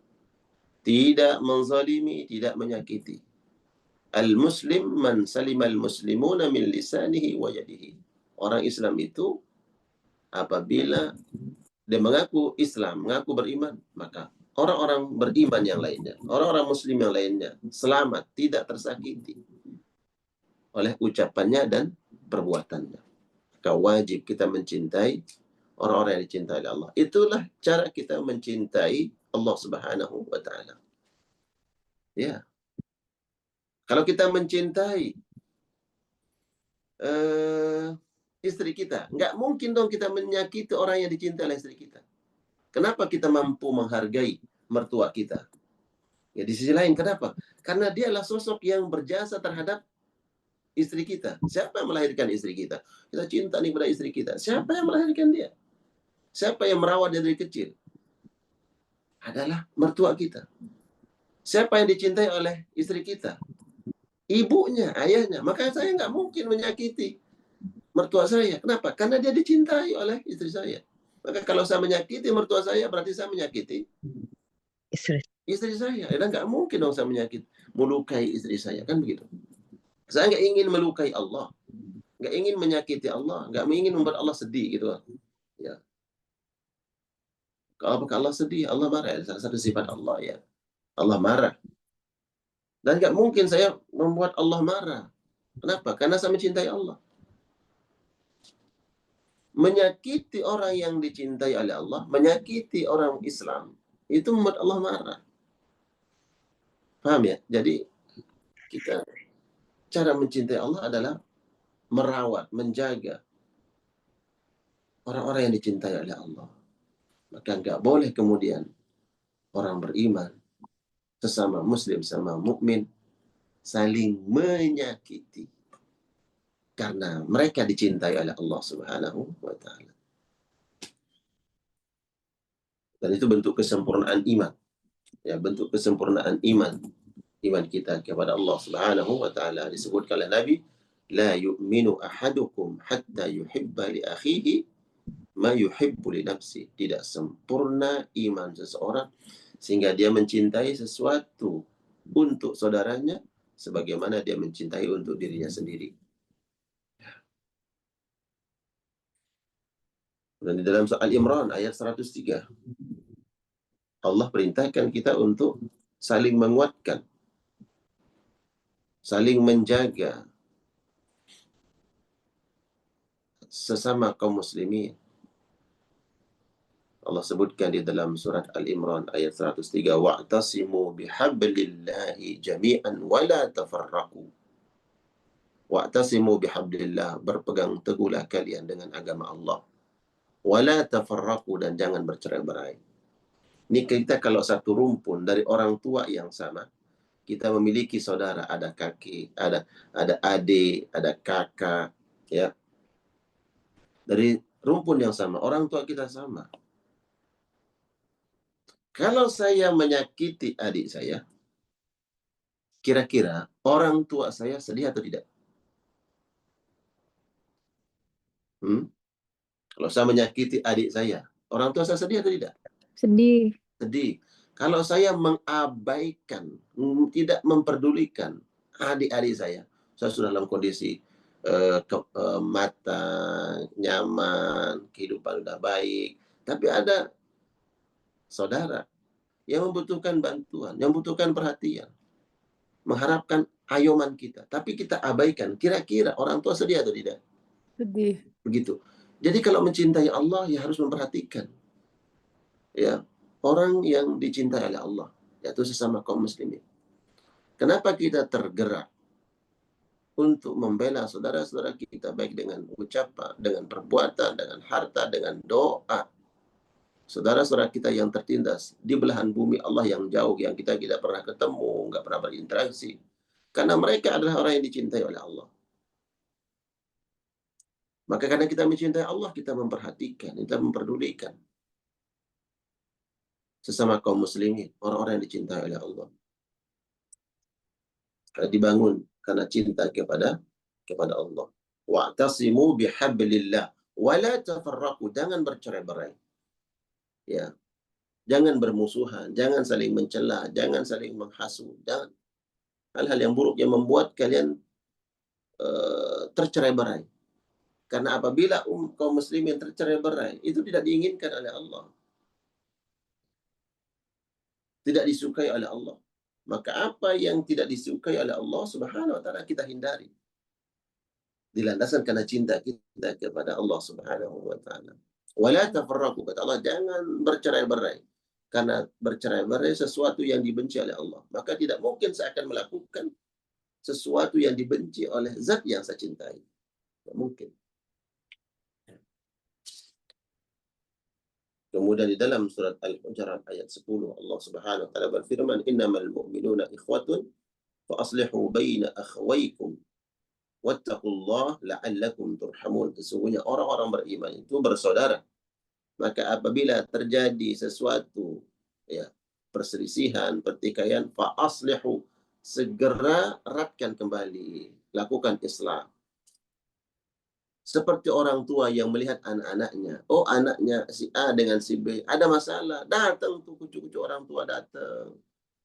Tidak menzalimi, tidak menyakiti. Al-muslim man salimal muslimuna min lisanihi wa yadihi. Orang Islam itu apabila dia mengaku Islam, mengaku beriman, maka orang-orang beriman yang lainnya, orang-orang muslim yang lainnya selamat, tidak tersakiti oleh ucapannya dan perbuatannya. Maka wajib kita mencintai orang-orang yang dicintai oleh Allah. Itulah cara kita mencintai Allah Subhanahu wa Ta'ala. Ya. Kalau kita mencintai istri kita, nggak mungkin dong kita menyakiti orang yang dicintai oleh istri kita. Kenapa kita mampu menghargai mertua kita? Ya di sisi lain, kenapa? Karena dia adalah sosok yang berjasa terhadap istri kita. Siapa yang melahirkan istri kita? Kita cinta nih pada istri kita. Siapa yang melahirkan dia? Siapa yang merawat dia dari kecil? Adalah mertua kita. Siapa yang dicintai oleh istri kita? Ibunya, ayahnya. Maka saya nggak mungkin menyakiti mertua saya. Kenapa? Karena dia dicintai oleh istri saya. Maka kalau saya menyakiti mertua saya, berarti saya menyakiti istri saya. Dan nggak mungkin dong saya melukai istri saya. Kan begitu. Saya nggak ingin melukai Allah. Nggak ingin menyakiti Allah. Nggak ingin membuat Allah sedih gitu. Ya. Kalau Allah sedih, Allah marah. Salah satu sifat Allah ya. Allah marah. Dan nggak mungkin saya membuat Allah marah. Kenapa? Karena saya mencintai Allah. Menyakiti orang yang dicintai oleh Allah, menyakiti orang Islam, itu membuat Allah marah. Paham ya? Jadi kita cara mencintai Allah adalah merawat, menjaga orang-orang yang dicintai oleh Allah. Maka nggak boleh kemudian orang beriman, sesama muslim, sama mukmin saling menyakiti. Karena mereka dicintai oleh Allah Subhanahu wa Ta'ala. Dan itu bentuk kesempurnaan iman. Ya, bentuk kesempurnaan iman. Iman kita kepada Allah Subhanahu wa Ta'ala. Disebutkan oleh Nabi, la yu'minu ahadukum hatta yuhibba li akhihi ma yuhibbu li nafsi. Tidak sempurna iman seseorang sehingga dia mencintai sesuatu untuk saudaranya sebagaimana dia mencintai untuk dirinya sendiri. Dan di dalam surah Al-Imran ayat 103 Allah perintahkan kita untuk saling menguatkan, saling menjaga sesama kaum muslimin. Allah sebutkan di dalam surat Al-Imran ayat 103, wa'tasimu bihablillahi jami'an wa la tafarraqu. Wa'tasimu bihablillah, berpegang teguhlah kalian dengan agama Allah. Wa la tafarraqu, dan jangan bercerai-berai. Ini kita kalau satu rumpun dari orang tua yang sama, kita memiliki saudara, ada kakek, ada adik, ada kakak, ya. Dari rumpun yang sama, orang tua kita sama. Kalau saya menyakiti adik saya, kira-kira orang tua saya sedih atau tidak? Kalau saya menyakiti adik saya, orang tua saya sedih atau tidak? Sedih. Sedih. Kalau saya mengabaikan, tidak memperdulikan adik-adik saya sudah dalam kondisi matang, nyaman, kehidupan sudah baik, tapi ada saudara yang membutuhkan bantuan, yang membutuhkan perhatian, mengharapkan ayoman kita, tapi kita abaikan. Kira-kira orang tua sedih atau tidak? Sedih. Begitu. Jadi kalau mencintai Allah, ya harus memperhatikan ya orang yang dicintai oleh Allah, yaitu sesama kaum muslimin. Kenapa kita tergerak untuk membela saudara-saudara kita, baik dengan ucapan, dengan perbuatan, dengan harta, dengan doa. Saudara-saudara kita yang tertindas di belahan bumi Allah yang jauh, yang kita tidak pernah ketemu, nggak pernah berinteraksi. Karena mereka adalah orang yang dicintai oleh Allah. Maka karena kita mencintai Allah, kita memperhatikan, kita memperdulikan sesama kaum muslimin, orang-orang yang dicintai oleh Allah. Dibangun karena cinta kepada Allah. Wa'tasimu bihablillah wa la tafarraqu, jangan bercerai-berai. Ya. Jangan bermusuhan, jangan saling mencela, jangan saling menghasut, jangan hal-hal yang buruk yang membuat kalian tercerai-berai. Karena apabila kaum muslimin tercerai-berai, itu tidak diinginkan oleh Allah. Tidak disukai oleh Allah. Maka apa yang tidak disukai oleh Allah Subhanahu wa taala kita hindari. Dilandaskan karena cinta kita kepada Allah Subhanahu wa taala. Wala tafarraqu, kata Allah, jangan bercerai-berai. Karena bercerai-berai sesuatu yang dibenci oleh Allah. Maka tidak mungkin saya akan melakukan sesuatu yang dibenci oleh zat yang saya cintai. Tidak mungkin. Kemudian di dalam surat Al-Hujurat ayat 10, Allah Subhanahu wa taala berfirman, "Innamal mu'minuna ikhwatun fa aslihu baina akhawaykum wattaqullaha la'allakum turhamun." Sesungguhnya orang-orang beriman itu bersaudara. Maka apabila terjadi sesuatu, ya, perselisihan, pertikaian, fa aslihu, segera eratkan kembali, lakukan islah. Seperti orang tua yang melihat anak-anaknya. Oh, anaknya si A dengan si B ada masalah. Datang tuh cucu-cucu orang tua datang.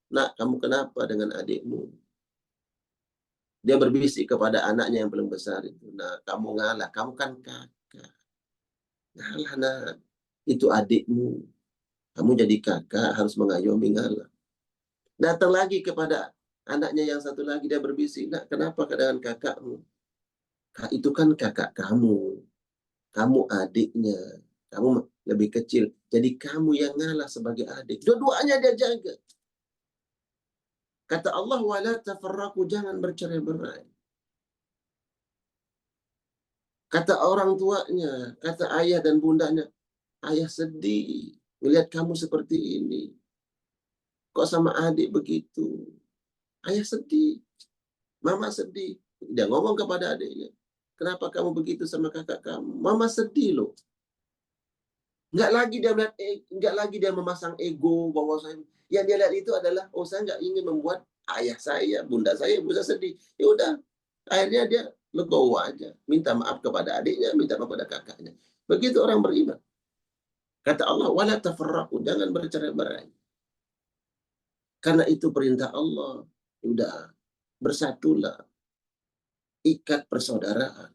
Nak, kamu kenapa dengan adikmu? Dia berbisik kepada anaknya yang paling besar itu. Nah, kamu ngalah. Kamu kan kakak. Ngalah, nak. Itu adikmu. Kamu jadi kakak harus mengayomi, ngalah. Datang lagi kepada anaknya yang satu lagi. Dia berbisik. Nak, kenapa dengan kakakmu? Itu kan kakak kamu. Kamu adiknya, kamu lebih kecil, jadi kamu yang ngalah sebagai adik. Dua-duanya dia jaga. Kata Allah, wala tafarraqu, jangan bercerai-berai. Kata orang tuanya, kata ayah dan bundanya, ayah sedih melihat kamu seperti ini. Kok sama adik begitu? Ayah sedih, mama sedih. Dia ngomong kepada adiknya, kenapa kamu begitu sama kakak kamu? Mama sedih loh. Nggak lagi dia memasang ego bahwa yang dia lihat itu adalah, oh, saya nggak ingin membuat ayah saya, bunda saya, ibu saya sedih. Ya udah, akhirnya dia legowo aja, minta maaf kepada adiknya, minta maaf kepada kakaknya. Begitu orang beriman. Kata Allah, wala tafarraqu, jangan bercerai-berai. Karena itu perintah Allah. Udah, bersatulah, ikat persaudaraan.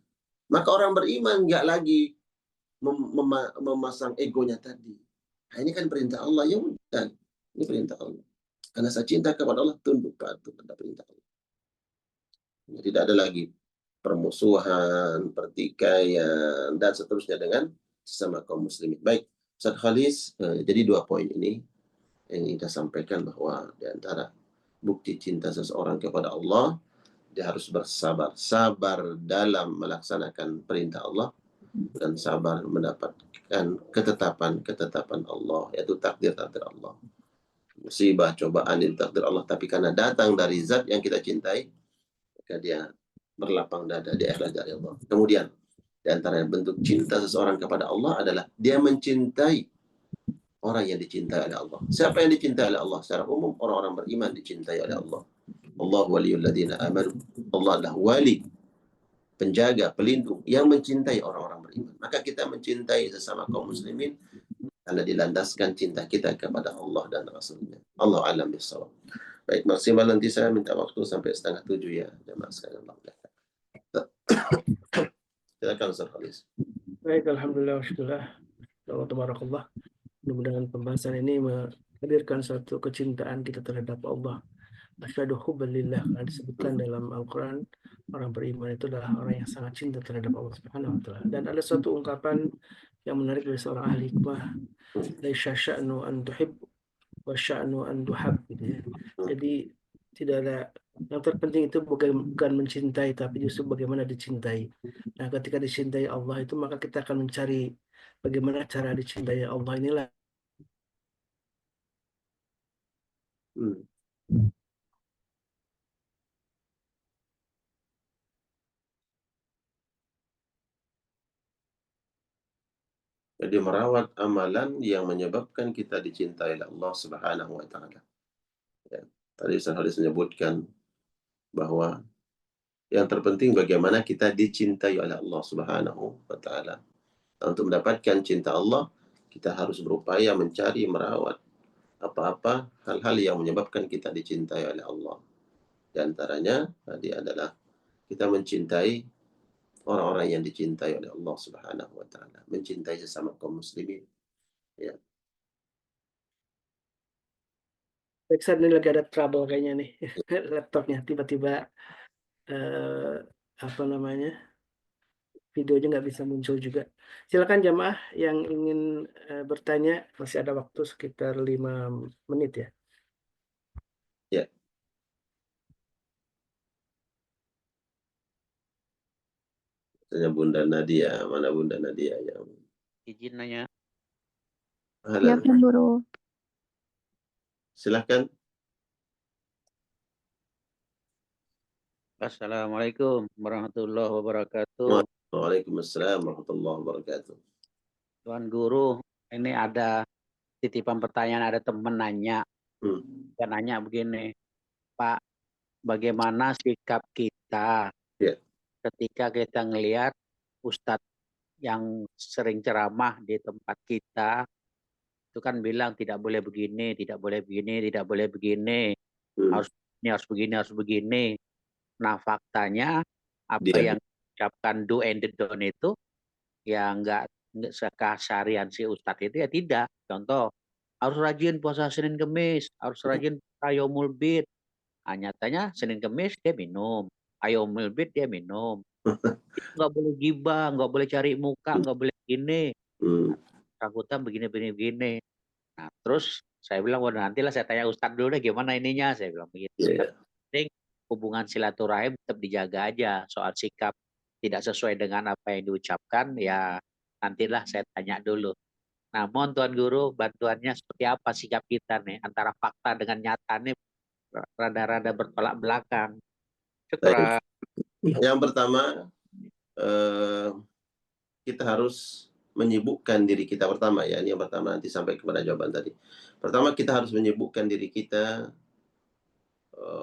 Maka orang beriman nggak lagi memasang egonya tadi. Nah, ini kan perintah Allah. Ya udah, ini perintah Allah. Karena saya cinta kepada Allah, tunduk patuh pada perintah Allah. Tidak ada lagi permusuhan, pertikaian, dan seterusnya dengan sesama kaum muslimin. Baik, Ustaz Khalis, jadi 2 poin ini yang kita sampaikan, bahwa di antara bukti cinta seseorang kepada Allah, dia harus bersabar. Sabar dalam melaksanakan perintah Allah, dan sabar mendapatkan ketetapan Allah, yaitu takdir-takdir Allah. Musibah, cobaan itu takdir Allah, tapi karena datang dari zat yang kita cintai, maka dia berlapang dada, dia ikhlas dari Allah. Kemudian, di antara bentuk cinta seseorang kepada Allah adalah dia mencintai orang yang dicintai oleh Allah. Siapa yang dicintai oleh Allah? Secara umum, orang-orang beriman dicintai oleh Allah. Allah waliyul ladzina amanu. Allah adalah wali, penjaga, pelindung yang mencintai orang-orang beriman. Maka kita mencintai sesama kaum muslimin karena dilandaskan cinta kita kepada Allah dan Rasulnya. Allah alam bisawab. Baik, maksimal nanti saya minta waktu sampai 6:30 ya, jemaah sekalian. Silakan Ustaz Khalis. Baik, alhamdulillah, syukurlah. Tabarakallah. Mudah-mudahan pembahasan ini menghadirkan satu kecintaan kita terhadap Allah. Asyhadu hubban lillah, karena disebutkan dalam Al-Quran, orang beriman itu adalah orang yang sangat cinta terhadap Allah Subhanahu wa taala. Dan ada satu ungkapan yang menarik dari seorang ahli hikmah, laisa sya'nu an tuhib wa sya'nu an tuhab, gitu ya. Jadi tidak ada Yang terpenting itu bukan mencintai, tapi justru bagaimana dicintai. Nah, ketika dicintai Allah itu, maka kita akan mencari bagaimana cara dicintai Allah inilah. Hmm. Jadi merawat amalan yang menyebabkan kita dicintai oleh Allah Subhanahu wa taala. Ya. Tadi Ustaz Halis menyebutkan bahwa yang terpenting bagaimana kita dicintai oleh Allah Subhanahu wa taala. Nah, untuk mendapatkan cinta Allah, kita harus berupaya mencari, merawat apa-apa hal-hal yang menyebabkan kita dicintai oleh Allah. Di antaranya tadi adalah kita mencintai orang-orang yang dicintai oleh Allah Subhanahu wa taala, mencintai sesama kaum muslimin. Ya. Backsound ini lagi ada trouble kayaknya nih laptopnya tiba-tiba eh, apa namanya videonya nggak bisa muncul juga. Silakan jamaah yang ingin bertanya, masih ada waktu sekitar 5 menit ya. Ya. Tanya Bunda Nadia, mana Bunda Nadia yang Izin nanya. Ahlan. Siap, Guru. Silakan. Assalamualaikum warahmatullahi wabarakatuh. Waalaikumsalam warahmatullahi wabarakatuh. Tuan Guru, ini ada titipan pertanyaan, ada teman nanya. Dia nanya begini, Pak, bagaimana sikap kita Ya. ketika kita ngelihat Ustadz yang sering ceramah di tempat kita, itu kan bilang tidak boleh begini, tidak boleh begini, tidak boleh begini, harus ini, harus begini, harus begini. Nah, faktanya apa Dia. yang diucapkan do and the don't itu ya nggak sekasarian si Ustadz itu ya tidak. Contoh, harus rajin puasa Senin Kemis, harus rajin Yomul Bid. Nah, nyatanya Senin Kemis dia minum, Yomul Bid dia minum. Itu nggak boleh gibah, nggak boleh cari muka, nggak boleh gini. Takutan begini, begini, begini. Nah, terus saya bilang, waduh nantilah saya tanya Ustadz dulu deh gimana ininya. Saya bilang begitu. Yeah. Penting hubungan silaturahim tetap dijaga aja. Soal sikap tidak sesuai dengan apa yang diucapkan, ya nantilah saya tanya dulu. Nah, mohon Tuan Guru bantuannya seperti apa sikap kita nih antara fakta dengan nyata nih rada-rada bertolak belakang. Syukur. Yang pertama, kita harus menyibukkan diri kita pertama ya. Ini yang pertama, nanti sampai kepada jawaban tadi. Pertama, kita harus menyibukkan diri kita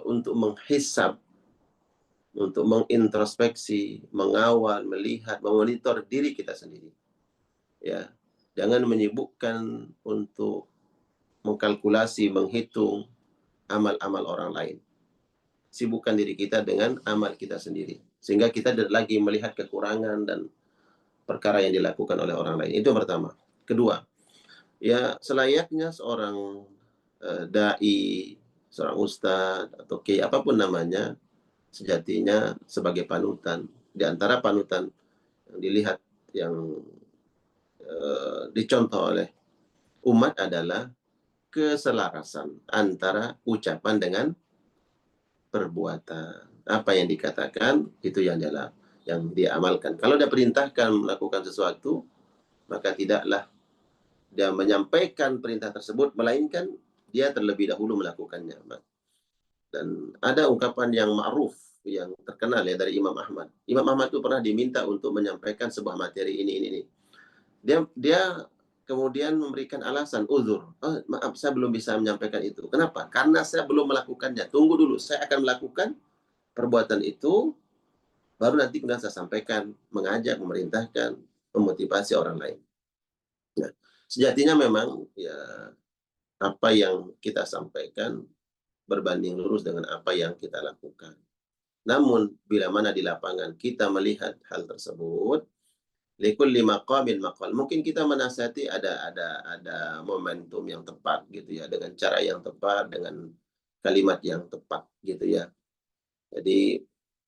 untuk menghisab, untuk mengintrospeksi, mengawal, melihat, memonitor diri kita sendiri. Ya, jangan menyibukkan untuk mengkalkulasi, menghitung amal-amal orang lain. Sibukkan diri kita dengan amal kita sendiri, sehingga kita tidak lagi melihat kekurangan dan perkara yang dilakukan oleh orang lain. Itu yang pertama. Kedua, ya selayaknya seorang dai, seorang ustadz atau kiai apapun namanya, sejatinya sebagai panutan. Di antara panutan yang dilihat, yang dicontoh oleh umat adalah keselarasan antara ucapan dengan perbuatan. Apa yang dikatakan itu yang dia amalkan. Kalau dia perintahkan melakukan sesuatu, maka tidaklah dia menyampaikan perintah tersebut, melainkan dia terlebih dahulu melakukannya. Dan ada ungkapan yang ma'ruf, yang terkenal ya dari Imam Ahmad. Imam Ahmad itu pernah diminta untuk menyampaikan sebuah materi ini. Dia kemudian memberikan alasan, uzur. Oh, maaf, saya belum bisa menyampaikan itu. Kenapa? Karena saya belum melakukannya. Tunggu dulu, saya akan melakukan perbuatan itu, baru nanti kemudian saya sampaikan, mengajak, memerintahkan, memotivasi orang lain. Nah, sejatinya memang ya apa yang kita sampaikan berbanding lurus dengan apa yang kita lakukan. Namun bila mana di lapangan kita melihat hal tersebut, likulli maqamin maqal. Mungkin kita menasihati ada momentum yang tepat gitu ya, dengan cara yang tepat, dengan kalimat yang tepat gitu ya. Jadi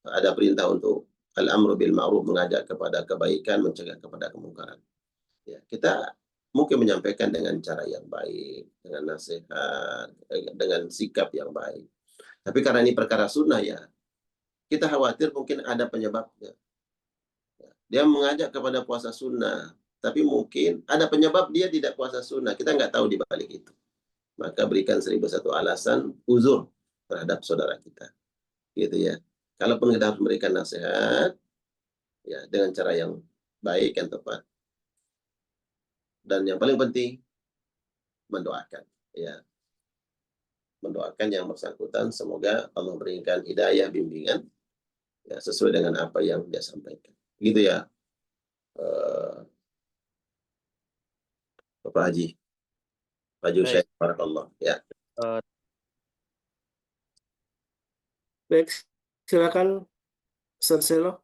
ada perintah untuk al-amru bil ma'ruf, mengajak kepada kebaikan, mencegah kepada kemungkaran. Ya, kita mungkin menyampaikan dengan cara yang baik, dengan nasihat, dengan sikap yang baik. Tapi karena ini perkara sunnah ya, kita khawatir mungkin ada penyebabnya. Dia mengajak kepada puasa sunnah, tapi mungkin ada penyebab dia tidak puasa sunnah. Kita nggak tahu di balik itu. Maka berikan 1001 alasan uzur terhadap saudara kita. Gitu ya. Kalaupun kita harus memberikan nasihat, ya dengan cara yang baik, yang tepat. Dan yang paling penting, mendoakan. Ya. Mendoakan yang bersangkutan, semoga Allah berikan hidayah, bimbingan, ya, sesuai dengan apa yang dia sampaikan. Gitu ya, Bapak Haji. Maju Baik. Syekh, barakallah. Ya. Baik, silakan Ustaz Selo.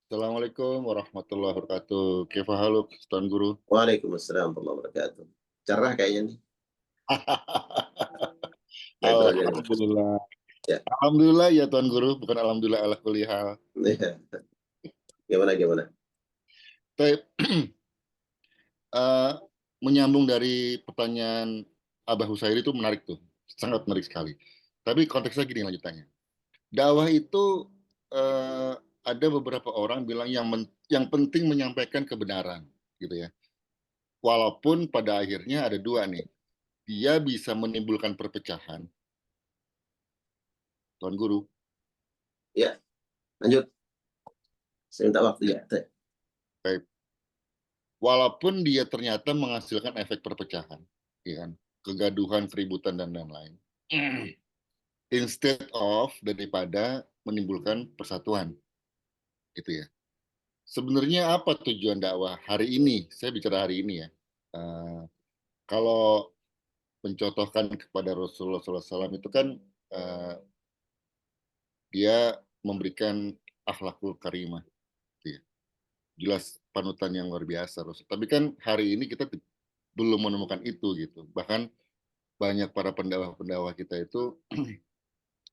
Assalamualaikum warahmatullahi wabarakatuh. Kaifa haluk, Tuan Guru? Waalaikumsalam warahmatullahi wabarakatuh. Cerah kayaknya nih. Backgroundnya. Alhamdulillah. Ya. Alhamdulillah ya Tuan Guru, bukan alhamdulillah ala kulli hal. Ya. Gimana? Baik. Menyambung dari pertanyaan Abah Husairi itu menarik tuh, sangat menarik sekali. Tapi konteksnya gini lanjutannya. Dakwah itu ada beberapa orang bilang yang penting menyampaikan kebenaran, gitu ya. Walaupun pada akhirnya ada dua nih, dia bisa menimbulkan perpecahan. Tuan Guru. Ya, lanjut. Saya minta waktu ya. Baik. Walaupun dia ternyata menghasilkan efek perpecahan, ya kan? Kegaduhan, keributan, dan lain-lain. Instead of daripada menimbulkan persatuan. Gitu ya. Sebenarnya apa tujuan dakwah hari ini? Saya bicara hari ini ya. Kalau mencontohkan kepada Rasulullah SAW itu kan dia memberikan akhlakul karimah. Gitu ya. Jelas panutan yang luar biasa. Tapi kan hari ini kita belum menemukan itu gitu. Bahkan banyak para pendakwah kita itu,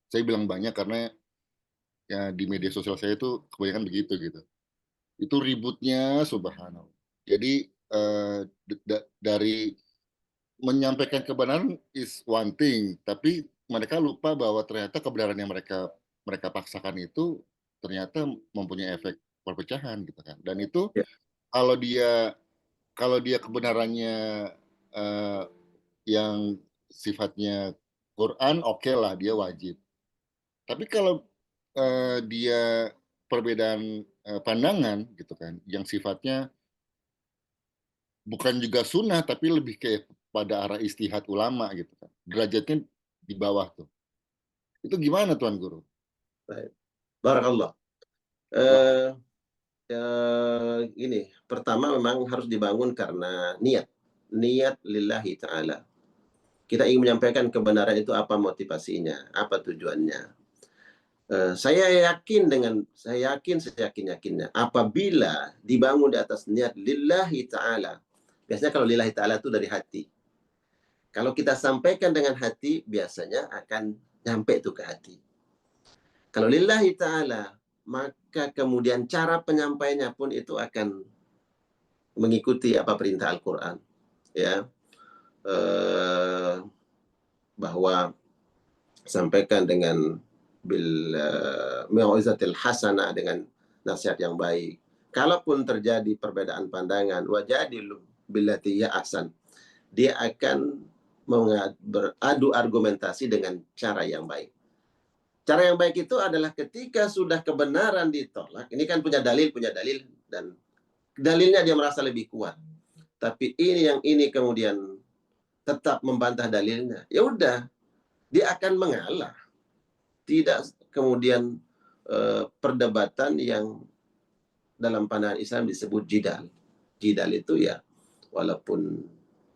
saya bilang banyak karena ya di media sosial saya itu kebanyakan begitu gitu. Itu ributnya subhanallah. Jadi dari menyampaikan kebenaran is one thing, tapi mereka lupa bahwa ternyata kebenaran yang mereka paksakan itu ternyata mempunyai efek perpecahan gitu kan. Dan itu Ya. kalau dia kebenarannya yang sifatnya Quran, oke lah, dia wajib. Tapi kalau dia perbedaan pandangan gitu kan, yang sifatnya bukan juga sunnah tapi lebih kayak pada arah istihad ulama gitu kan, derajatnya di bawah tuh. Itu gimana Tuan Guru? Baik. Barakallah. Ini pertama memang harus dibangun karena niat lillahi ta'ala. Kita ingin menyampaikan kebenaran itu apa motivasinya, apa tujuannya. Saya yakin seyakin-yakinnya apabila dibangun di atas niat lillahi ta'ala. Biasanya kalau lillahi ta'ala itu dari hati. Kalau kita sampaikan dengan hati, biasanya akan nyampe itu ke hati. Kalau lillahi ta'ala, maka kemudian cara penyampaiannya pun itu akan mengikuti apa perintah Al-Quran. Ya. Bahwa sampaikan dengan bil mau'izatil hasanah, dengan nasihat yang baik. Kalaupun terjadi perbedaan pandangan, wajadilu billati hiya ahsan, dia akan beradu argumentasi dengan cara yang baik. Cara yang baik itu adalah ketika sudah kebenaran ditolak, ini kan punya dalil dan dalilnya dia merasa lebih kuat. Tapi ini kemudian tetap membantah dalilnya. Ya udah, dia akan mengalah. Tidak kemudian perdebatan yang dalam pandangan Islam disebut jidal. Jidal itu ya walaupun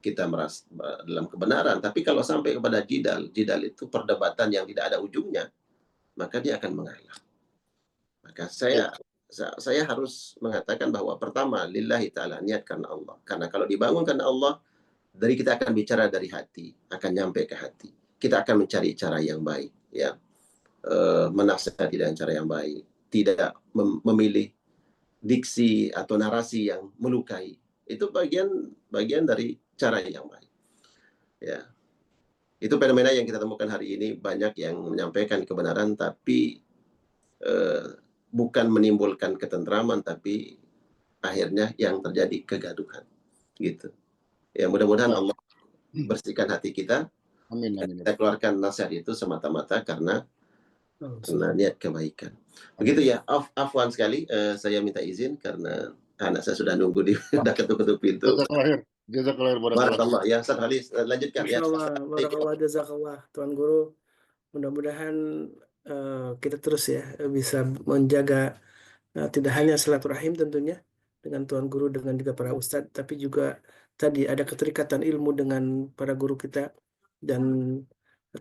kita merasa dalam kebenaran, tapi kalau sampai kepada jidal itu perdebatan yang tidak ada ujungnya, maka dia akan mengalah. Maka saya harus mengatakan bahwa pertama lillahi ta'ala, niat karena Allah. Karena kalau dibangun karena Allah, dari kita akan bicara dari hati, akan nyampe ke hati. Kita akan mencari cara yang baik, ya. Menasihati dengan cara yang baik, tidak memilih diksi atau narasi yang melukai. Itu bagian dari cara yang baik. Ya. Itu fenomena yang kita temukan hari ini, banyak yang menyampaikan kebenaran tapi bukan menimbulkan ketentraman, tapi akhirnya yang terjadi kegaduhan gitu. Ya mudah-mudahan Allah bersihkan hati kita. Amin, amin. Kita keluarkan nasihat itu semata-mata karena niat kebaikan. Begitu ya, afwan sekali, saya minta izin karena anak saya sudah nunggu di udah ketuk-ketuk pintu. Jazakallah Barakallah. Ya, Ustaz Halis, lanjutkan ya. Barakallah, jazakallah, Tuan Guru. Mudah-mudahan kita terus ya bisa menjaga tidak hanya silaturahim tentunya dengan Tuan Guru, dengan juga para ustadz, tapi juga tadi ada keterikatan ilmu dengan para guru kita, dan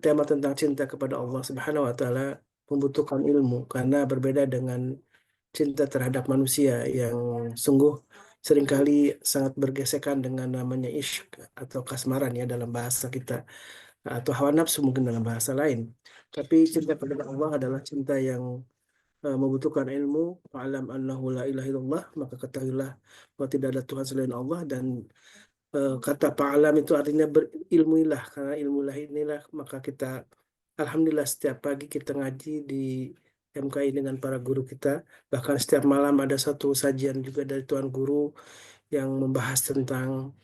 tema tentang cinta kepada Allah Subhanahu wa Ta'ala membutuhkan ilmu karena berbeda dengan cinta terhadap manusia yang sungguh seringkali sangat bergesekan dengan namanya ishq atau kasmaran ya dalam bahasa kita, atau hawa nafsu mungkin dalam bahasa lain. Tapi cinta kepada Allah adalah cinta yang membutuhkan ilmu. Fa'alam annahu la ilaha illallah, maka ketahuilah bahwa tidak ada Tuhan selain Allah. Dan kata fa'alam itu artinya berilmuilah, karena ilmulah inilah maka kita alhamdulillah setiap pagi kita ngaji di MKI dengan para guru kita. Bahkan setiap malam ada satu sajian juga dari Tuan Guru yang membahas tentang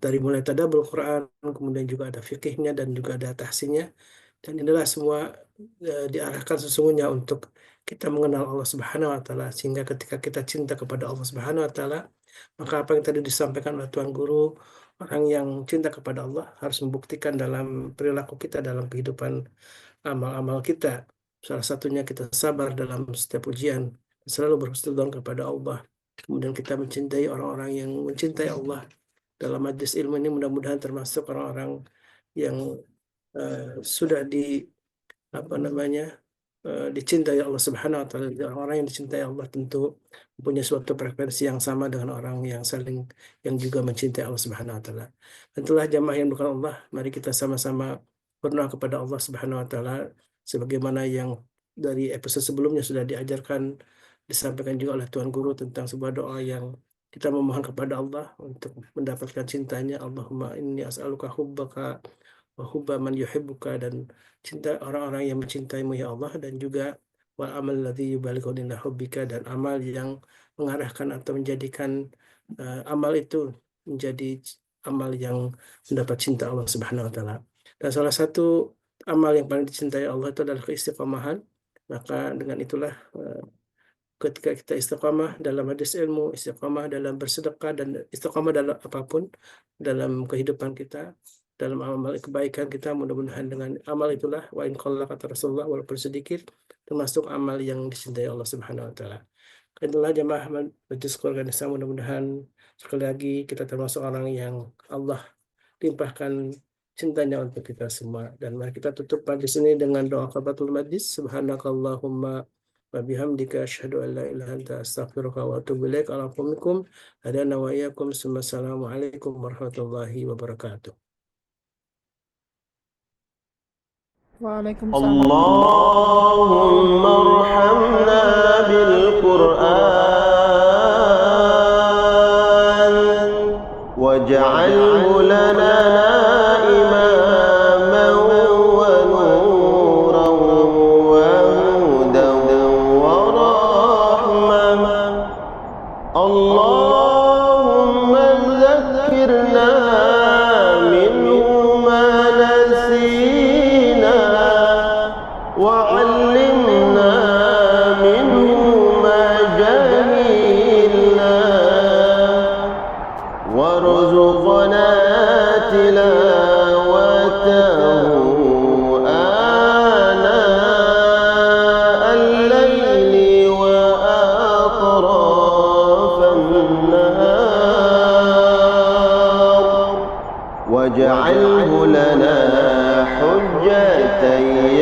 dari mulai tadabbur Quran, kemudian juga ada fikihnya dan juga ada tahsinnya. Dan inilah semua diarahkan sesungguhnya untuk kita mengenal Allah Subhanahu wa Ta'ala, sehingga ketika kita cinta kepada Allah Subhanahu wa Ta'ala, maka apa yang tadi disampaikan oleh Tuan Guru, orang yang cinta kepada Allah harus membuktikan dalam perilaku kita, dalam kehidupan amal-amal kita. Salah satunya kita sabar dalam setiap ujian, selalu berhusnudzon kepada Allah. Kemudian kita mencintai orang-orang yang mencintai Allah. Dalam majlis ilmu ini mudah-mudahan termasuk orang-orang yang sudah dicintai Allah Subhanahu wa Ta'ala. Orang-orang yang dicintai Allah tentu mempunyai suatu frekuensi yang sama dengan orang yang juga mencintai Allah Subhanahu wa Ta'ala. Tentulah jamaah yang bukan Allah, mari kita sama-sama berdoa kepada Allah Subhanahu wa Ta'ala sebagaimana yang dari episode sebelumnya sudah diajarkan, disampaikan juga oleh Tuan Guru tentang sebuah doa yang kita memohon kepada Allah untuk mendapatkan cintanya. Allahumma inni as'aluka hubbaka wa hubba man yuhibbuka, dan cinta orang-orang yang mencintaimu ya Allah, dan juga wal amal ladzi yubalighu ila hubbika, dan amal yang mengarahkan atau menjadikan amal itu menjadi amal yang mendapat cinta Allah Subhanahu wa Ta'ala. Dan salah satu amal yang paling dicintai Allah itu adalah keistiqomahan. Maka dengan itulah ketika kita istiqamah dalam hadis ilmu, istiqamah dalam bersedekah, dan istiqamah dalam apapun dalam kehidupan kita, dalam amal kebaikan kita, mudah-mudahan dengan amal itulah wa in qalla, kata Rasulullah, walaupun sedikit, termasuk amal yang dicintai Allah Subhanahu wa Ta'ala. Inilah jamaah Majlis Keluarga Nisa, mudah-mudahan sekali lagi kita termasuk orang yang Allah limpahkan cintanya untuk kita semua. Dan mari kita tutup majlis ini dengan doa kafaratul majlis. Subhanakallahumma wa bihamdika asyhadu an la ilaha illa anta astaghfiruka wa atubu ilaik. Alaikum hadana wa iyyakum. Assalamualaikum warahmatullahi wabarakatuh. Waalaikumsalam. Allahumma arhamna bil Qur'an waj'alhu lana imaman wa nuran wa hudan wa rahmah. Allahumma dzakkirna minhu ma nasina وعلمنا منه ما جهلنا وارزقنا تلاوته آناء الليل وأطراف النهار واجعله لنا حجتين